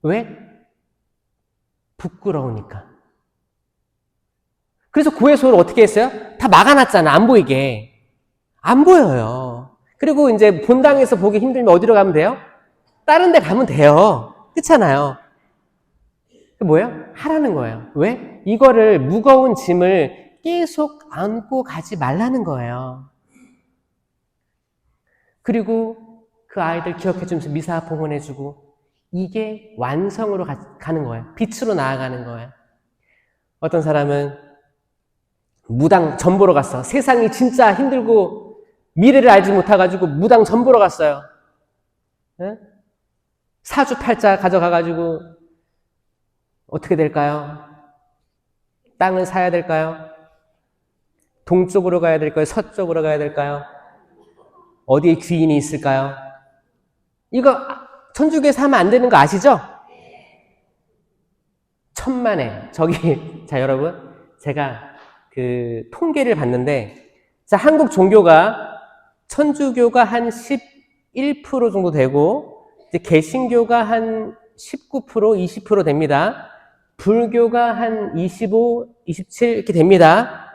왜? 부끄러우니까. 그래서 구해소를 어떻게 했어요? 다 막아놨잖아. 안 보이게. 안 보여요. 그리고 이제 본당에서 보기 힘들면 어디로 가면 돼요? 다른 데 가면 돼요. 그렇잖아요. 뭐예요? 하라는 거예요. 왜? 이거를 무거운 짐을 계속 안고 가지 말라는 거예요. 그리고 그 아이들 기억해주면서 미사 봉헌해주고 이게 완성으로 가는 거예요. 빛으로 나아가는 거예요. 어떤 사람은 무당 전 보러 갔어. 세상이 진짜 힘들고 미래를 알지 못해가지고 무당 전 보러 갔어요. 네? 사주팔자 가져가가지고 어떻게 될까요? 땅을 사야 될까요? 동쪽으로 가야 될까요? 서쪽으로 가야 될까요? 어디에 귀인이 있을까요? 이거 천주교에서 하면 안 되는 거 아시죠? 천만에 저기 자 여러분 제가 그 통계를 봤는데 자 한국 종교가 천주교가 한 11% 정도 되고 이제 개신교가 한 19%, 20% 됩니다. 불교가 한 25, 27 이렇게 됩니다.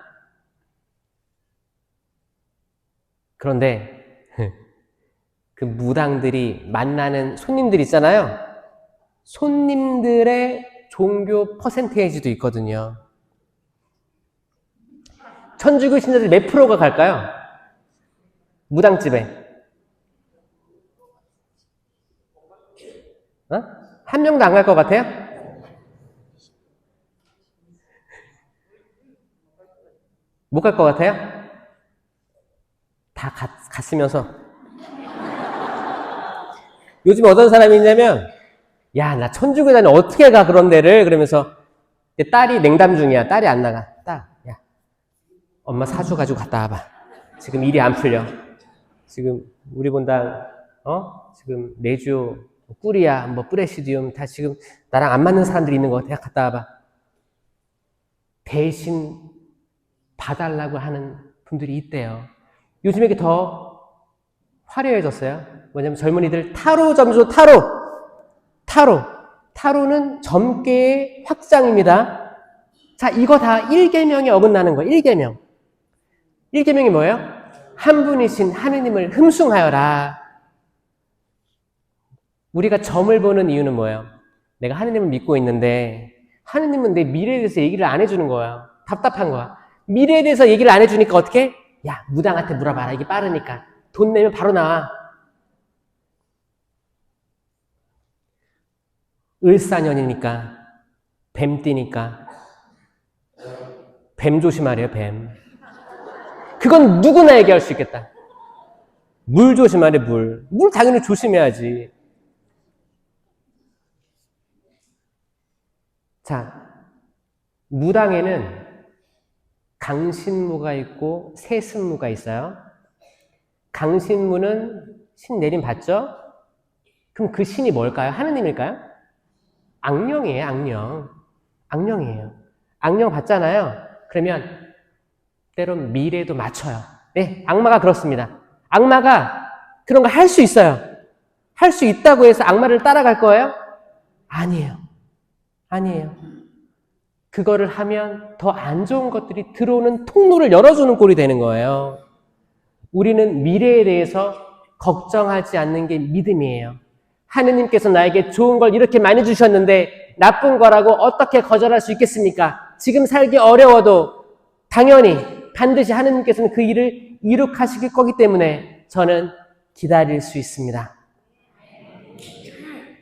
그런데 그 무당들이 만나는 손님들 있잖아요. 손님들의 종교 퍼센테이지도 있거든요. 천주교 신자들 몇 프로가 갈까요? 무당집에. 어? 한 명도 안 갈 것 같아요? 못 갈 것 같아요? 다 갔으면서. 요즘 어떤 사람이 있냐면, 야, 나 천주교 다니 어떻게 가, 그런 데를? 그러면서, 딸이 냉담 중이야. 딸이 안 나가. 딸, 야, 엄마 사주 가지고 갔다 와봐. 지금 일이 안 풀려. 지금, 우리 본당, 지금 내주, 꾸리야, 뭐, 프레시디움, 다 지금 나랑 안 맞는 사람들이 있는 것 같아. 갔다 와봐. 대신 봐달라고 하는 분들이 있대요. 요즘에 이게 더 화려해졌어요. 뭐냐면 젊은이들 타로 점수 타로는 점괘의 확장입니다. 자, 이거 다 1계명에 어긋나는 거예요. 1계명. 1계명이 뭐예요? 한 분이신 하느님을 흠숭하여라. 우리가 점을 보는 이유는 뭐예요? 내가 하느님을 믿고 있는데 하느님은 내 미래에 대해서 얘기를 안 해주는 거예요. 답답한 거야. 미래에 대해서 얘기를 안 해주니까 어떻게? 야, 무당한테 물어봐라. 이게 빠르니까. 돈 내면 바로 나와. 을사년이니까, 뱀띠니까. 뱀 조심하래요, 뱀. 그건 누구나 얘기할 수 있겠다. 물 조심하래, 물. 물 당연히 조심해야지. 자, 무당에는 강신무가 있고 세신무가 있어요. 강신무는 신 내림 받죠? 그럼 그 신이 뭘까요? 하느님일까요? 악령이에요, 악령. 악령이에요. 악령 받잖아요. 그러면 때론 미래도 맞춰요. 네, 악마가 그렇습니다. 악마가 그런 거 할 수 있어요. 할 수 있다고 해서 악마를 따라갈 거예요? 아니에요. 아니에요. 그거를 하면 더 안 좋은 것들이 들어오는 통로를 열어주는 꼴이 되는 거예요. 우리는 미래에 대해서 걱정하지 않는 게 믿음이에요. 하느님께서 나에게 좋은 걸 이렇게 많이 주셨는데 나쁜 거라고 어떻게 거절할 수 있겠습니까? 지금 살기 어려워도 당연히 반드시 하느님께서는 그 일을 이룩하실 거기 때문에 저는 기다릴 수 있습니다.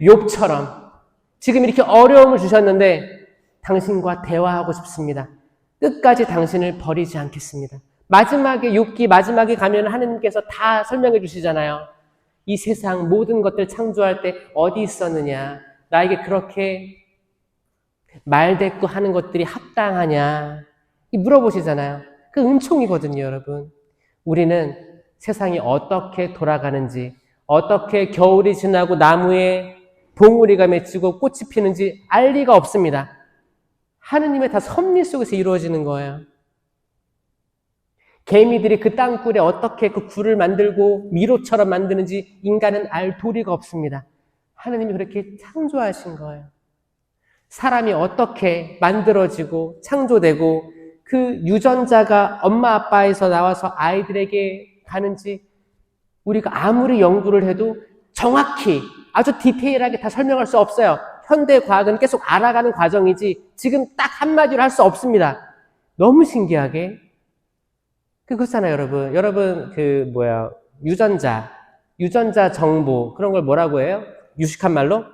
욥처럼 지금 이렇게 어려움을 주셨는데 당신과 대화하고 싶습니다. 끝까지 당신을 버리지 않겠습니다. 마지막에 욥기 마지막에 가면 하느님께서 다 설명해 주시잖아요. 이 세상 모든 것들 창조할 때 어디 있었느냐? 나에게 그렇게 말대꾸 하는 것들이 합당하냐? 물어보시잖아요. 그 은총이거든요, 여러분. 우리는 세상이 어떻게 돌아가는지, 어떻게 겨울이 지나고 나무에 봉우리가 맺히고 꽃이 피는지 알 리가 없습니다. 하느님의 다 섭리 속에서 이루어지는 거예요. 개미들이 그 땅굴에 어떻게 그 굴을 만들고 미로처럼 만드는지 인간은 알 도리가 없습니다. 하느님이 그렇게 창조하신 거예요. 사람이 어떻게 만들어지고 창조되고 그 유전자가 엄마 아빠에서 나와서 아이들에게 가는지 우리가 아무리 연구를 해도 정확히 아주 디테일하게 다 설명할 수 없어요. 현대 과학은 계속 알아가는 과정이지 지금 딱 한마디로 할 수 없습니다. 너무 신기하게 그렇잖아요, 여러분. 여러분 유전자 정보 그런 걸 뭐라고 해요? 유식한 말로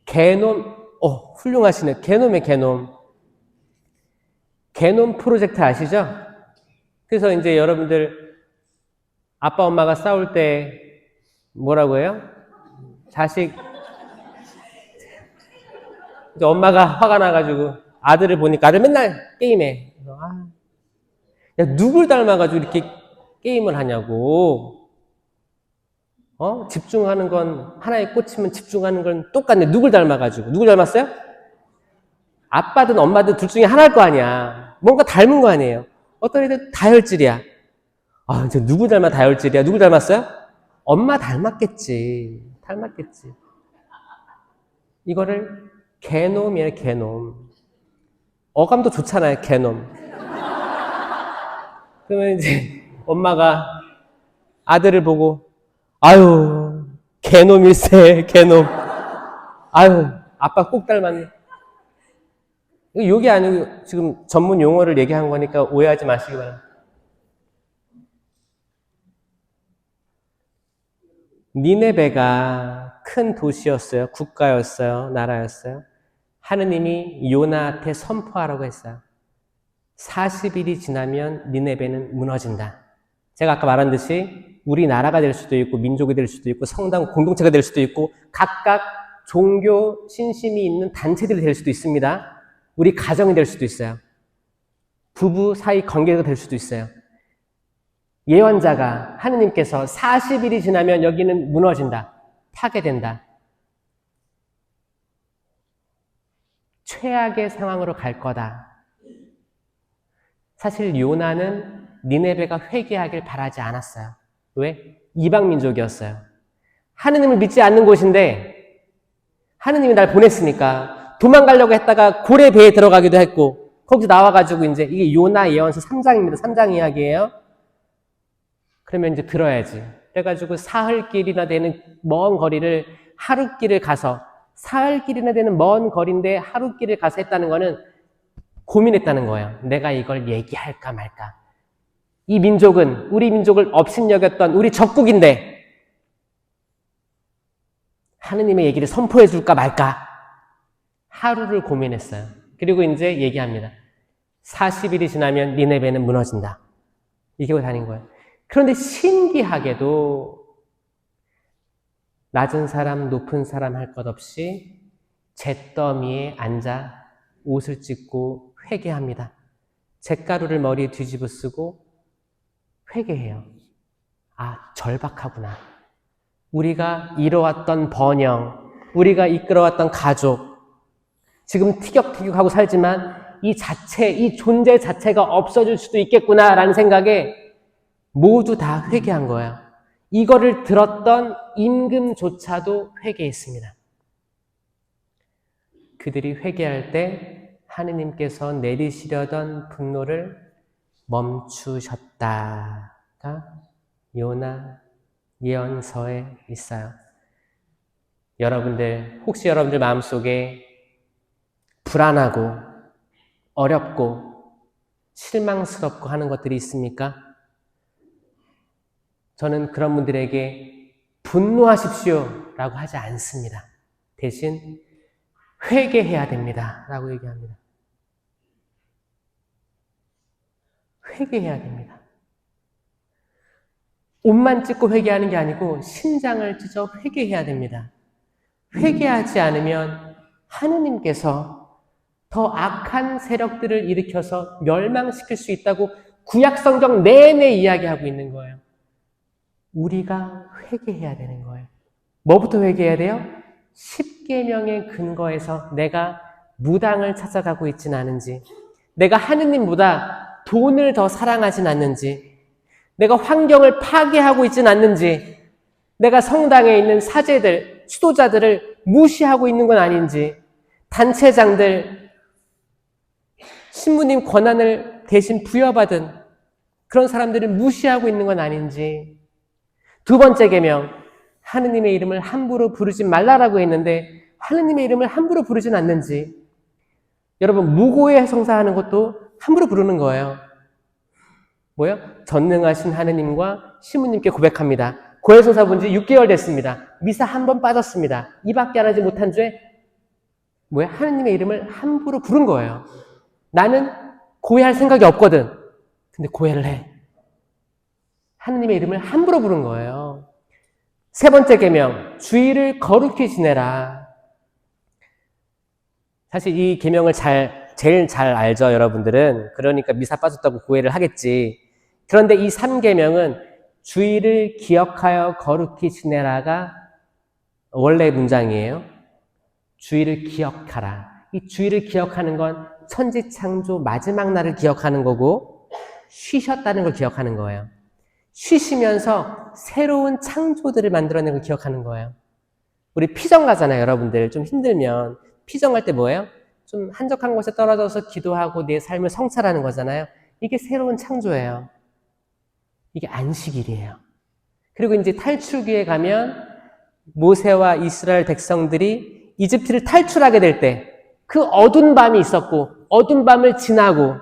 게놈. 훌륭하시네. 게놈의 게놈. 게놈 프로젝트 아시죠? 그래서 이제 여러분들 아빠 엄마가 싸울 때 뭐라고 해요? 자식 이제 엄마가 화가 나가지고 아들을 보니까 아들 맨날 게임해. 그래서 야, 누굴 닮아가지고 이렇게 게임을 하냐고. 집중하는 건 하나에 꽂히면 집중하는 건 똑같네. 누굴 닮아가지고. 누굴 닮았어요? 아빠든 엄마든 둘 중에 하나일 거 아니야. 뭔가 닮은 거 아니에요. 어떤 애들 다혈질이야. 이제 누구 닮아 다혈질이야? 누구 닮았어요? 엄마 닮았겠지. 이거를 게놈이에요, 게놈. 어감도 좋잖아요, 게놈. 그러면 이제 엄마가 아들을 보고 아유, 게놈일세, 게놈. 아유, 아빠 꼭 닮았네. 이게 아니고 지금 전문 용어를 얘기한 거니까 오해하지 마시기 바랍니다. 니네베가 큰 도시였어요. 국가였어요. 나라였어요. 하느님이 요나한테 선포하라고 했어요. 40일이 지나면 니네베는 무너진다. 제가 아까 말한 듯이 우리나라가 될 수도 있고 민족이 될 수도 있고 성당 공동체가 될 수도 있고 각각 종교 신심이 있는 단체들이 될 수도 있습니다. 우리 가정이 될 수도 있어요. 부부 사이 관계가 될 수도 있어요. 예언자가 하느님께서 40일이 지나면 여기는 무너진다. 파괴된다. 최악의 상황으로 갈 거다. 사실 요나는 니네베가 회개하길 바라지 않았어요. 왜? 이방 민족이었어요. 하느님을 믿지 않는 곳인데 하느님이 날 보냈으니까 도망가려고 했다가 고래 배에 들어가기도 했고 거기서 나와가지고 이제 이게 요나 예언서 3장입니다. 3장 이야기예요. 그러면 이제 들어야지. 그래가지고 사흘길이나 되는 먼 거리를 하룻길을 가서 사흘길이나 되는 먼 거리인데 하룻길을 가서 했다는 거는 고민했다는 거예요. 내가 이걸 얘기할까 말까. 이 민족은 우리 민족을 업신여겼던 우리 적국인데 하느님의 얘기를 선포해 줄까 말까. 하루를 고민했어요. 그리고 이제 얘기합니다. 40일이 지나면 니네베는 무너진다. 이게 다닌 거예요. 그런데 신기하게도 낮은 사람, 높은 사람 할 것 없이 잿더미에 앉아 옷을 찢고 회개합니다. 잿가루를 머리에 뒤집어 쓰고 회개해요. 절박하구나. 우리가 이뤄왔던 번영, 우리가 이끌어왔던 가족, 지금 티격태격하고 살지만 이 존재 자체가 없어질 수도 있겠구나라는 생각에 모두 다 회개한 거예요. 이거를 들었던 임금조차도 회개했습니다. 그들이 회개할 때 하느님께서 내리시려던 분노를 멈추셨다가 요나 예언서에 있어요. 여러분들, 혹시 여러분들 마음속에 불안하고 어렵고 실망스럽고 하는 것들이 있습니까? 저는 그런 분들에게 분노하십시오 라고 하지 않습니다. 대신 회개해야 됩니다 라고 얘기합니다. 회개해야 됩니다. 옷만 찢고 회개하는 게 아니고 심장을 찢어 회개해야 됩니다. 회개하지 않으면 하느님께서 더 악한 세력들을 일으켜서 멸망시킬 수 있다고 구약성경 내내 이야기하고 있는 거예요. 우리가 회개해야 되는 거예요. 뭐부터 회개해야 돼요? 십계명의 근거에서 내가 무당을 찾아가고 있진 않은지, 내가 하느님보다 돈을 더 사랑하진 않는지, 내가 환경을 파괴하고 있진 않는지, 내가 성당에 있는 사제들, 수도자들을 무시하고 있는 건 아닌지, 단체장들, 신부님 권한을 대신 부여받은 그런 사람들을 무시하고 있는 건 아닌지. 두 번째 계명, 하느님의 이름을 함부로 부르지 말라라고 했는데 하느님의 이름을 함부로 부르진 않는지. 여러분, 무고해 성사하는 것도 함부로 부르는 거예요. 뭐요? 전능하신 하느님과 신부님께 고백합니다. 고해성사 본 지 6개월 됐습니다. 미사 한 번 빠졌습니다. 이밖에 안 하지 못한 죄, 뭐야? 하느님의 이름을 함부로 부른 거예요. 나는 고해할 생각이 없거든. 근데 고해를 해. 하느님의 이름을 함부로 부른 거예요. 세 번째 계명, 주의를 거룩히 지내라. 사실 이 계명을 제일 잘 알죠, 여러분들은. 그러니까 미사 빠졌다고 고해를 하겠지. 그런데 이 3계명은 주의를 기억하여 거룩히 지내라가 원래 문장이에요. 주의를 기억하라. 이 주의를 기억하는 건 천지창조 마지막 날을 기억하는 거고 쉬셨다는 걸 기억하는 거예요. 쉬시면서 새로운 창조들을 만들어낸 걸 기억하는 거예요. 우리 피정 가잖아요, 여러분들. 좀 힘들면 피정할 때 뭐예요? 좀 한적한 곳에 떨어져서 기도하고 내 삶을 성찰하는 거잖아요. 이게 새로운 창조예요. 이게 안식일이에요. 그리고 이제 탈출기에 가면 모세와 이스라엘 백성들이 이집트를 탈출하게 될 때 그 어두운 밤이 있었고 어두운 밤을 지나고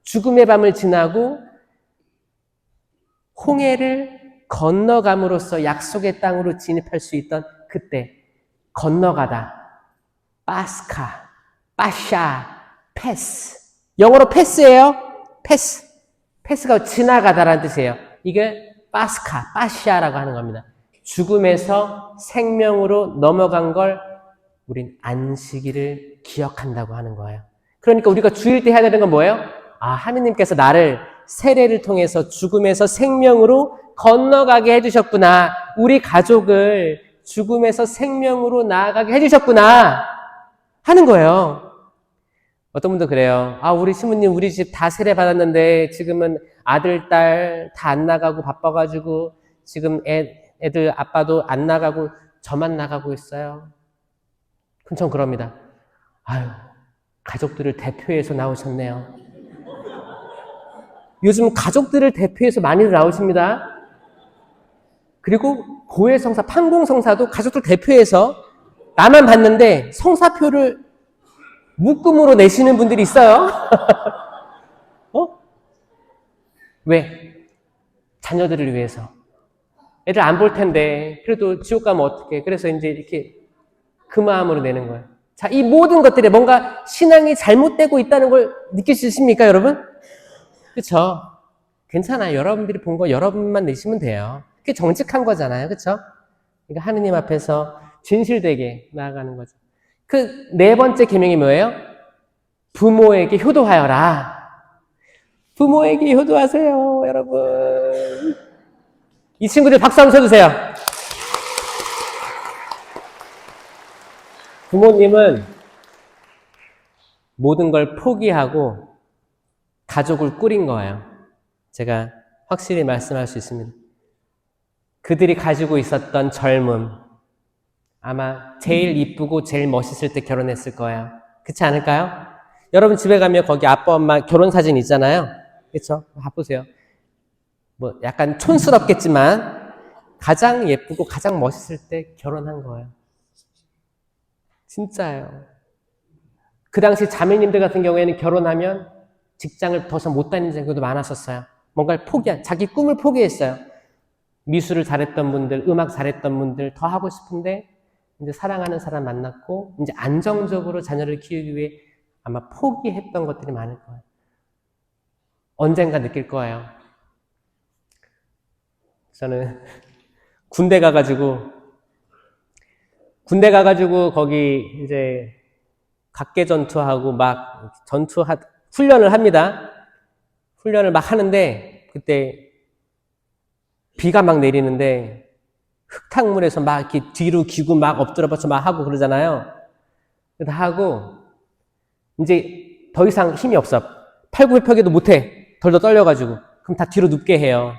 죽음의 밤을 지나고 홍해를 건너감으로써 약속의 땅으로 진입할 수 있던 그때 건너가다 파스카, 파샤, 패스. 영어로 패스예요. 패스. 패스가 지나가다라는 뜻이에요. 이게 파스카, 파샤라고 하는 겁니다. 죽음에서 생명으로 넘어간 걸 우린 안식일을 기억한다고 하는 거예요. 그러니까 우리가 주일 때 해야 되는 건 뭐예요? 아, 하느님께서 나를 세례를 통해서 죽음에서 생명으로 건너가게 해주셨구나. 우리 가족을 죽음에서 생명으로 나아가게 해주셨구나 하는 거예요. 어떤 분도 그래요. 아, 우리 신부님 우리 집 다 세례 받았는데 지금은 아들, 딸 다 안 나가고 바빠가지고 지금 애들 아빠도 안 나가고 저만 나가고 있어요. 그럼 전 그럽니다. 아유, 가족들을 대표해서 나오셨네요. 요즘 가족들을 대표해서 많이들 나오십니다. 그리고 고해성사, 판공성사도 가족들 대표해서 나만 봤는데 성사표를 묶음으로 내시는 분들이 있어요. 왜? 자녀들을 위해서. 애들 안 볼 텐데 그래도 지옥 가면 어떡해. 그래서 이제 이렇게 그 마음으로 내는 거예요. 자, 이 모든 것들에 뭔가 신앙이 잘못되고 있다는 걸 느끼시십니까, 여러분? 그렇죠? 괜찮아요. 여러분들이 본 거 여러분만 내시면 돼요. 그게 정직한 거잖아요. 그렇죠? 그러니까 하느님 앞에서 진실되게 나아가는 거죠. 그 네 번째 계명이 뭐예요? 부모에게 효도하여라. 부모에게 효도하세요, 여러분. 이 친구들 박수 한번 쳐주세요. 부모님은 모든 걸 포기하고 가족을 꾸린 거예요. 제가 확실히 말씀할 수 있습니다. 그들이 가지고 있었던 젊음, 아마 제일 이쁘고 제일 멋있을 때 결혼했을 거예요. 그렇지 않을까요? 여러분 집에 가면 거기 아빠 엄마 결혼 사진 있잖아요. 그렇죠? 봐보세요. 뭐 약간 촌스럽겠지만 가장 예쁘고 가장 멋있을 때 결혼한 거예요. 진짜예요. 그 당시 자매님들 같은 경우에는 결혼하면 직장을 더 이상 못 다니는 경우도 많았었어요. 뭔가를 자기 꿈을 포기했어요. 미술을 잘했던 분들, 음악 잘했던 분들 더 하고 싶은데 이제 사랑하는 사람 만났고 이제 안정적으로 자녀를 키우기 위해 아마 포기했던 것들이 많을 거예요. 언젠가 느낄 거예요. 저는 군대 가가지고 거기 이제 각계 전투하고 막 훈련을 합니다. 훈련을 막 하는데 그때 비가 막 내리는데 흙탕물에서 막 이렇게 뒤로 기고 막 엎드려 뻗쳐 막 하고 그러잖아요. 그래서 하고 이제 더 이상 힘이 없어. 팔굽혀펴기도 못해. 덜덜 떨려가지고. 그럼 다 뒤로 눕게 해요.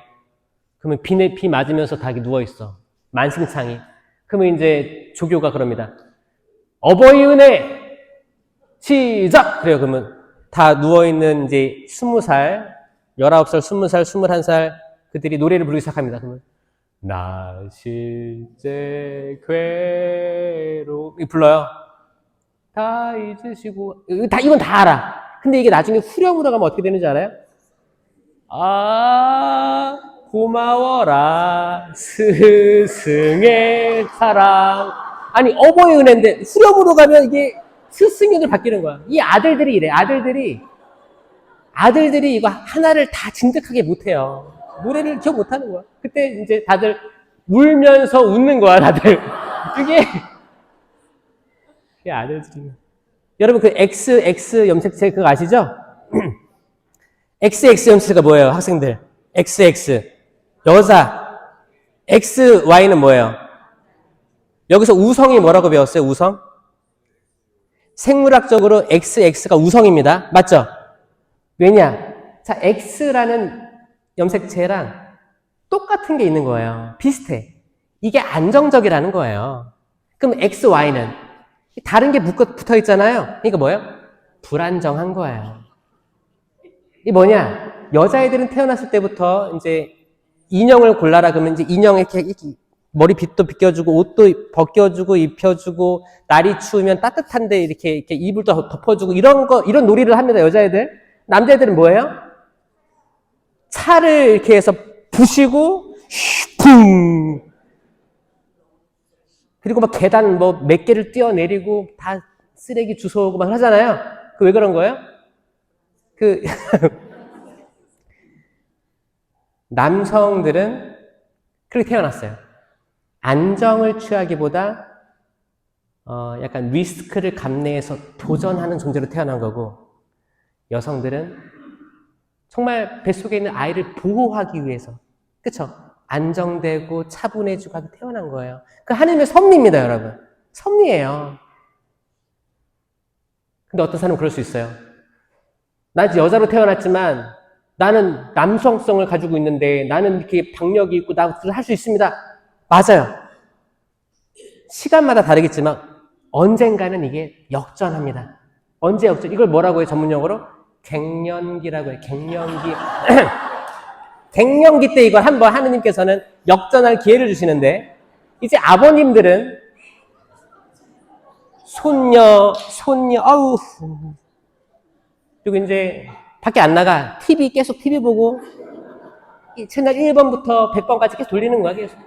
그러면 비 맞으면서 다 누워있어. 만신창이. 그러면 이제 조교가 그럽니다. 어버이 은혜! 시작! 그래요. 그러면 다 누워있는 이제 20살, 19살, 20살, 21살 그들이 노래를 부르기 시작합니다. 그러면 나 실제 괴로 불러요. 다 잊으시고 이건 다 알아. 근데 이게 나중에 후렴으로 가면 어떻게 되는지 알아요? 아 고마워라 스승의 사랑. 아니 어버이 은혜인데 후렴으로 가면 이게 스승으로 바뀌는 거야. 이 아들들이 이래. 아들들이 이거 하나를 다 진득하게 못해요. 노래를 기억 못하는 거야. 그때 이제 다들 울면서 웃는 거야, 다들. 그게 아들들이. 여러분 그 XX 염색체 그거 아시죠? XX 염색체가 뭐예요, 학생들? XX 여자. XY는 뭐예요? 여기서 우성이 뭐라고 배웠어요? 우성? 생물학적으로 XX가 우성입니다. 맞죠? 왜냐? 자, X라는 염색체랑 똑같은 게 있는 거예요. 비슷해. 이게 안정적이라는 거예요. 그럼 XY는 다른 게 붙어 있잖아요. 그러니까 뭐예요? 불안정한 거예요. 이 뭐냐? 여자애들은 태어났을 때부터 이제 인형을 골라라 그러면 이제 인형에 이렇게 머리빗도 빗겨주고 옷도 벗겨주고 입혀주고 날이 추우면 따뜻한데 이렇게 이불도 덮어주고 이런 놀이를 합니다. 여자애들. 남자애들은 뭐예요? 차를 이렇게 해서 부시고 붕 그리고 막 계단 뭐 몇 개를 뛰어내리고 다 쓰레기 주워오고 막 하잖아요. 그 왜 그런 거예요? 남성들은 그렇게 태어났어요. 안정을 취하기보다 약간 리스크를 감내해서 도전하는 존재로 태어난 거고, 여성들은 정말 뱃속에 있는 아이를 보호하기 위해서, 그쵸? 안정되고 차분해지고 하고 태어난 거예요. 그 하나님의 섭리입니다, 여러분. 섭리예요. 근데 어떤 사람은 그럴 수 있어요. 나 여자로 태어났지만 나는 남성성을 가지고 있는데 나는 이렇게 박력이 있고 나 할 수 있습니다. 맞아요. 시간마다 다르겠지만 언젠가는 이게 역전합니다. 언제 역전? 이걸 뭐라고 해요? 전문용어로? 갱년기라고 해요. 갱년기. 갱년기 때 이걸 한번 하느님께서는 역전할 기회를 주시는데, 이제 아버님들은 손녀, 아우. 그리고 이제 밖에 안 나가. 계속 TV 보고, 채널 1번부터 100번까지 계속 돌리는 거야, 계속.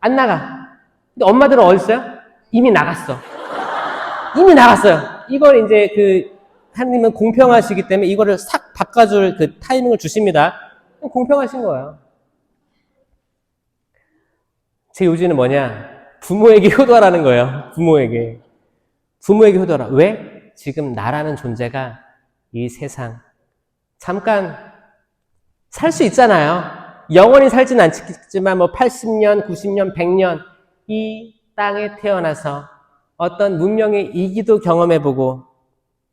안 나가. 근데 엄마들은 어디 있어요? 이미 나갔어. 이미 나갔어요. 이걸 이제 하나님은 공평하시기 때문에 이거를 싹 바꿔줄 그 타이밍을 주십니다. 공평하신 거예요. 제 요지는 뭐냐? 부모에게 효도하라는 거예요. 부모에게 효도하라. 왜? 지금 나라는 존재가 이 세상 잠깐 살 수 있잖아요. 영원히 살지는 않겠지만 80년, 90년, 100년 이 땅에 태어나서 어떤 문명의 이기도 경험해보고,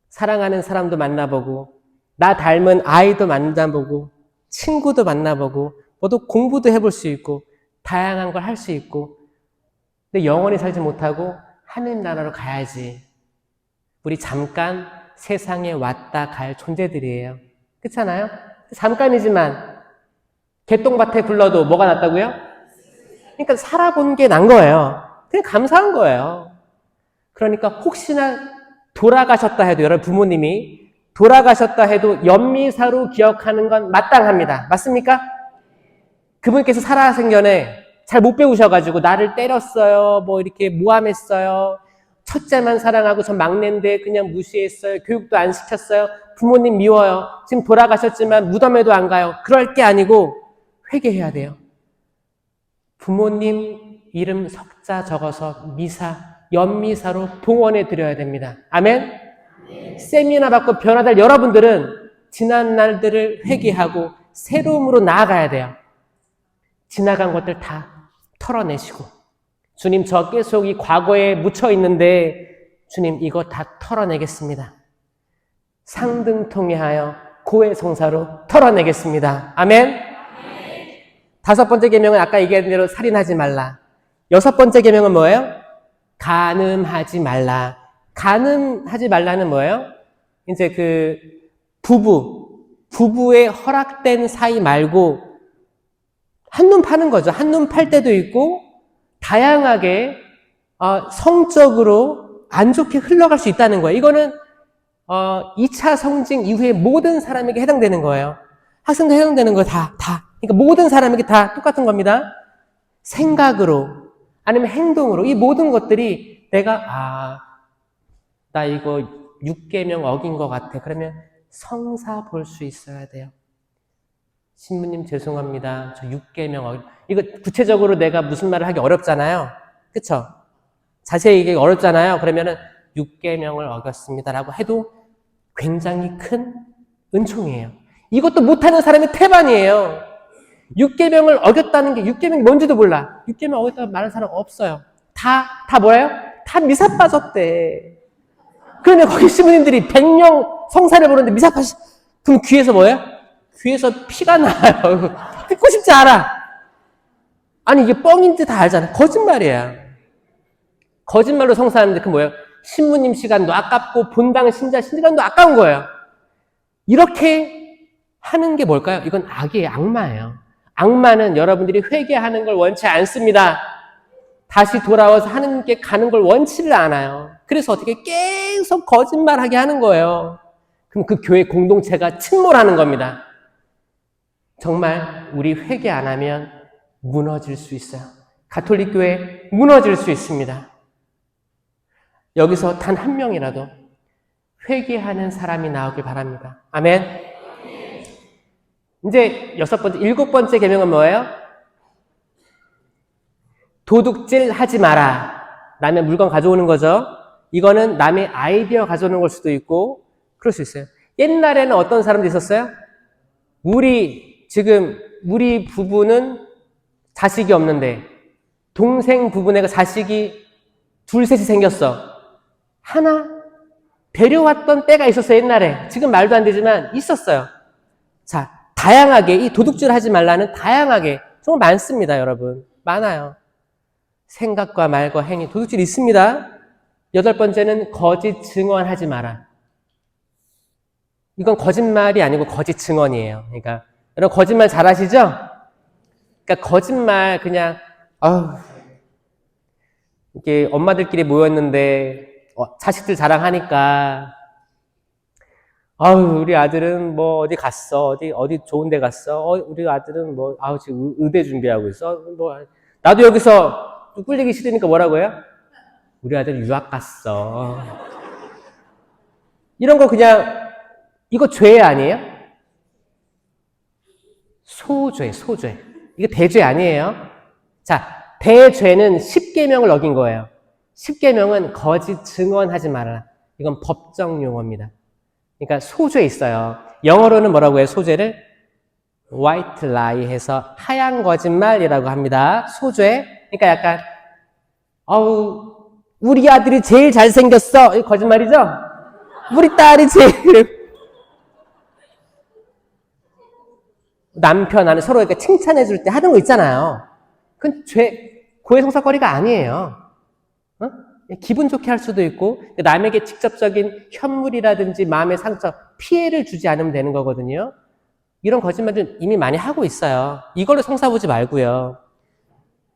사랑하는 사람도 만나보고, 나 닮은 아이도 만나보고, 친구도 만나보고, 모두 공부도 해볼 수 있고, 다양한 걸 할 수 있고, 근데 영원히 살지 못하고 하느님 나라로 가야지. 우리 잠깐 세상에 왔다 갈 존재들이에요. 그렇잖아요? 잠깐이지만 개똥밭에 굴러도 뭐가 낫다고요? 그러니까 살아본 게 난 거예요. 그냥 감사한 거예요. 그러니까 혹시나 돌아가셨다 해도, 여러분 부모님이 돌아가셨다 해도 연미사로 기억하는 건 마땅합니다. 맞습니까? 그분께서 살아생전에 잘 못 배우셔가지고 나를 때렸어요, 뭐 이렇게 모함했어요, 첫째만 사랑하고 전 막내인데 그냥 무시했어요, 교육도 안 시켰어요, 부모님 미워요, 지금 돌아가셨지만 무덤에도 안 가요. 그럴 게 아니고 회개해야 돼요. 부모님 이름 석자 적어서 연미사로 봉헌해 드려야 됩니다. 아멘? 세미나 받고 변화될 여러분들은 지난 날들을 회개하고 새로움으로 나아가야 돼요. 지나간 것들 다 털어내시고, 주님, 저 계속 이 과거에 묻혀 있는데 주님, 이거 다 털어내겠습니다. 상등통에 하여 고해성사로 털어내겠습니다. 아멘. 다섯 번째 계명은 아까 얘기한 대로 살인하지 말라. 여섯 번째 계명은 뭐예요? 간음하지 말라. 간음하지 말라는 뭐예요? 이제 그 부부의 허락된 사이 말고 한눈 파는 거죠. 한눈 팔 때도 있고 다양하게 성적으로 안 좋게 흘러갈 수 있다는 거예요. 이거는 2차 성징 이후에 모든 사람에게 해당되는 거예요. 학생도 해당되는 거예요. 다. 그러니까 모든 사람에게 다 똑같은 겁니다. 생각으로 아니면 행동으로 이 모든 것들이 내가 나 이거 6계명 어긴 것 같아. 그러면 성사 볼 수 있어야 돼요. 신부님 죄송합니다. 저 6계명 어긴. 이거 구체적으로 내가 무슨 말을 하기 어렵잖아요. 그쵸? 자세히 얘기하기 어렵잖아요. 그러면은 6계명을 어겼습니다라고 해도 굉장히 큰 은총이에요. 이것도 못하는 사람이 태반이에요. 6계명을 어겼다는 게 6계명이 뭔지도 몰라. 6계명 어겼다고 말하는 사람 없어요. 다 뭐예요? 다 미사 빠졌대. 그러면 거기 신부님들이 100명 성사를 보는데 미사 빠졌. 그럼 귀에서 뭐예요? 귀에서 피가 나요. 듣고 싶지 않아. 아니 이게 뻥인지 다 알잖아. 거짓말이야. 거짓말로 성사하는데 그 뭐예요? 신부님 시간도 아깝고 본당 신자 시간도 아까운 거예요. 이렇게 하는 게 뭘까요? 이건 악이에요. 악마예요. 악마는 여러분들이 회개하는 걸 원치 않습니다. 다시 돌아와서 하나님께 가는 걸 원치를 않아요. 그래서 어떻게 계속 거짓말하게 하는 거예요. 그럼 그 교회 공동체가 침몰하는 겁니다. 정말 우리 회개 안 하면 무너질 수 있어요. 가톨릭 교회 무너질 수 있습니다. 여기서 단 한 명이라도 회개하는 사람이 나오길 바랍니다. 아멘. 이제 일곱 번째 계명은 뭐예요? 도둑질 하지 마라. 남의 물건 가져오는 거죠. 이거는 남의 아이디어 가져오는 걸 수도 있고 그럴 수 있어요. 옛날에는 어떤 사람도 있었어요? 우리 부부는 자식이 없는데 동생 부부네가 자식이 둘 셋이 생겼어. 하나 데려왔던 때가 있었어요. 옛날에. 지금 말도 안 되지만 있었어요. 자, 다양하게 이 도둑질 하지 말라는 다양하게 정말 많습니다. 여러분. 많아요. 생각과 말과 행위 도둑질 있습니다. 여덟 번째는 거짓 증언하지 마라. 이건 거짓말이 아니고 거짓 증언이에요. 그러니까 여러분 거짓말 잘하시죠? 그러니까 거짓말 그냥 이게 엄마들끼리 모였는데 자식들 자랑하니까 우리 아들은 뭐 어디 갔어, 어디 좋은 데 갔어, 우리 아들은 뭐 지금 의대 준비하고 있어, 뭐 나도 여기서 꿀리기 싫으니까 뭐라고 해요? 우리 아들 유학 갔어. 이런 거 그냥 이거 죄 아니에요? 소죄. 이거 대죄 아니에요? 자, 대죄는 10계명을 어긴 거예요. 10계명은 거짓 증언하지 말아라. 이건 법정 용어입니다. 그러니까 소죄 있어요. 영어로는 뭐라고 해요? 소죄를 white lie 해서 하얀 거짓말이라고 합니다. 소죄. 그러니까 약간 우리 아들이 제일 잘생겼어. 이거 거짓말이죠? 우리 딸이 제일 남편 안에 서로 이렇게 칭찬해 줄 때 하는 거 있잖아요. 그건 고해성사거리가 아니에요. 기분 좋게 할 수도 있고 남에게 직접적인 현물이라든지 마음의 상처, 피해를 주지 않으면 되는 거거든요. 이런 거짓말들 이미 많이 하고 있어요. 이걸로 성사 보지 말고요.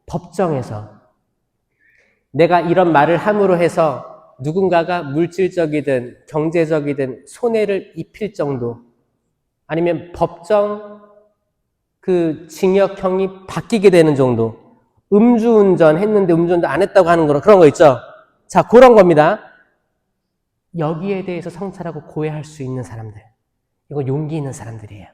법정에서 내가 이런 말을 함으로 해서 누군가가 물질적이든 경제적이든 손해를 입힐 정도 아니면 법정 그 징역형이 바뀌게 되는 정도 음주운전 했는데 음주운전 안 했다고 하는 그런 거 있죠. 자, 그런 겁니다. 여기에 대해서 성찰하고 고해할 수 있는 사람들. 이거 용기 있는 사람들이에요.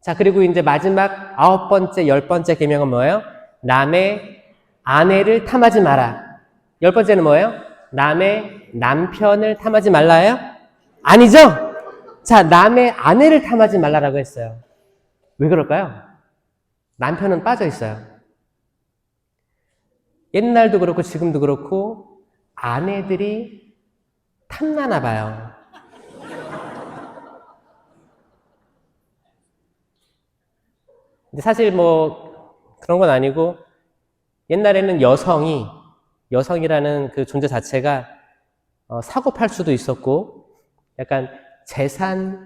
자, 그리고 이제 마지막 9번째, 10번째 계명은 뭐예요? 남의 아내를 탐하지 마라. 10번째는 뭐예요? 남의 남편을 탐하지 말라예요? 아니죠? 자, 남의 아내를 탐하지 말라라고 했어요. 왜 그럴까요? 남편은 빠져 있어요. 옛날도 그렇고 지금도 그렇고 아내들이 탐나나 봐요. 근데 사실 뭐 그런 건 아니고 옛날에는 여성이라는 그 존재 자체가 사고 팔 수도 있었고 약간 재산의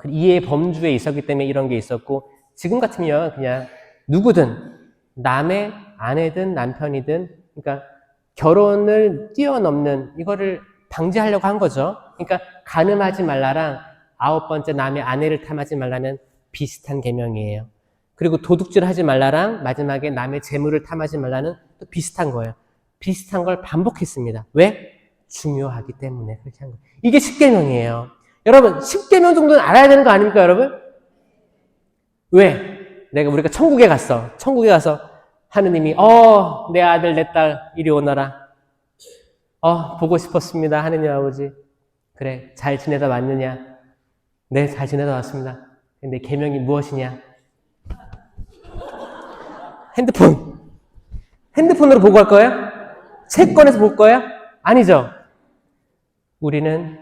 그 이해 범주에 있었기 때문에 이런 게 있었고 지금 같으면 그냥 누구든 남의 아내든 남편이든 그러니까 결혼을 뛰어넘는 이거를 방지하려고 한 거죠. 그러니까 간음하지 말라랑 9번째 남의 아내를 탐하지 말라는 비슷한 계명이에요. 그리고 도둑질 하지 말라랑 마지막에 남의 재물을 탐하지 말라는 또 비슷한 거예요. 비슷한 걸 반복했습니다. 왜? 중요하기 때문에 그렇게 한 거예요. 이게 10계명이에요. 여러분 10계명 정도는 알아야 되는 거 아닙니까 여러분? 왜? 우리가 천국에 가서 하느님이 내 아들 내 딸 이리 오너라. 보고 싶었습니다 하느님 아버지. 그래 잘 지내다 왔느냐? 네 잘 지내다 왔습니다. 근데 계명이 무엇이냐? 핸드폰으로 보고 할 거예요? 책 꺼내서 볼 거예요? 아니죠. 우리는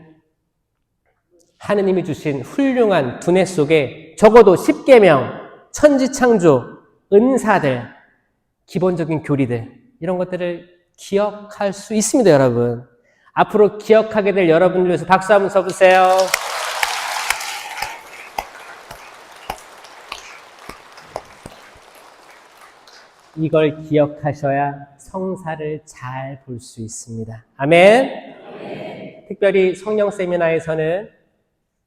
하느님이 주신 훌륭한 두뇌 속에 적어도 10계명, 천지창조, 은사들, 기본적인 교리들 이런 것들을 기억할 수 있습니다, 여러분. 앞으로 기억하게 될 여러분을 위해서 박수 한번 쳐주세요. 이걸 기억하셔야 성사를 잘 볼 수 있습니다. 아멘. 특별히 성령 세미나에서는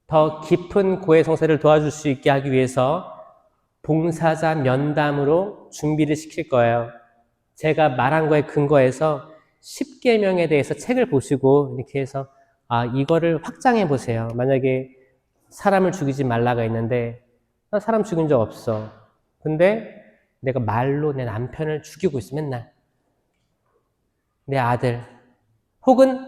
더 깊은 고해 성사를 도와줄 수 있게 하기 위해서 봉사자 면담으로 준비를 시킬 거예요. 제가 말한 거에 근거해서 10계명에 대해서 책을 보시고 이렇게 해서 이거를 확장해 보세요. 만약에 사람을 죽이지 말라가 있는데 나 사람 죽인 적 없어. 근데 내가 말로 내 남편을 죽이고 있어 맨날. 내 아들 혹은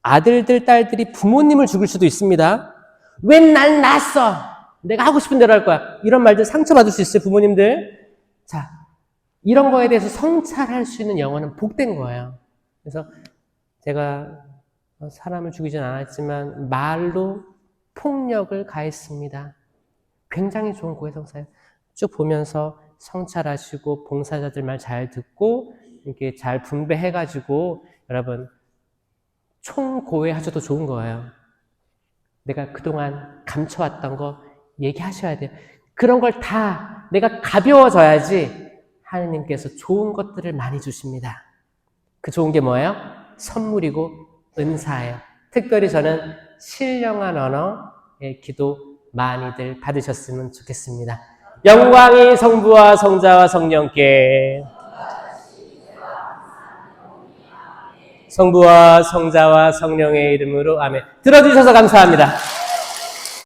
아들들 딸들이 부모님을 죽일 수도 있습니다. 왜 날 낳았어? 내가 하고 싶은 대로 할 거야. 이런 말들 상처받을 수 있어요, 부모님들. 자, 이런 거에 대해서 성찰할 수 있는 영혼은 복된 거예요. 그래서 제가 사람을 죽이진 않았지만 말로 폭력을 가했습니다. 굉장히 좋은 고해성사예요. 쭉 보면서 성찰하시고 봉사자들 말 잘 듣고 이렇게 잘 분배해가지고 여러분 총고해하셔도 좋은 거예요. 내가 그동안 감춰왔던 거 얘기하셔야 돼요. 그런 걸 다 내가 가벼워져야지 하느님께서 좋은 것들을 많이 주십니다. 그 좋은 게 뭐예요? 선물이고 은사예요. 특별히 저는 신령한 언어의 기도 많이들 받으셨으면 좋겠습니다. 영광이 성부와 성자와 성령께 성부와 성자와 성령의 이름으로 아멘. 들어주셔서 감사합니다.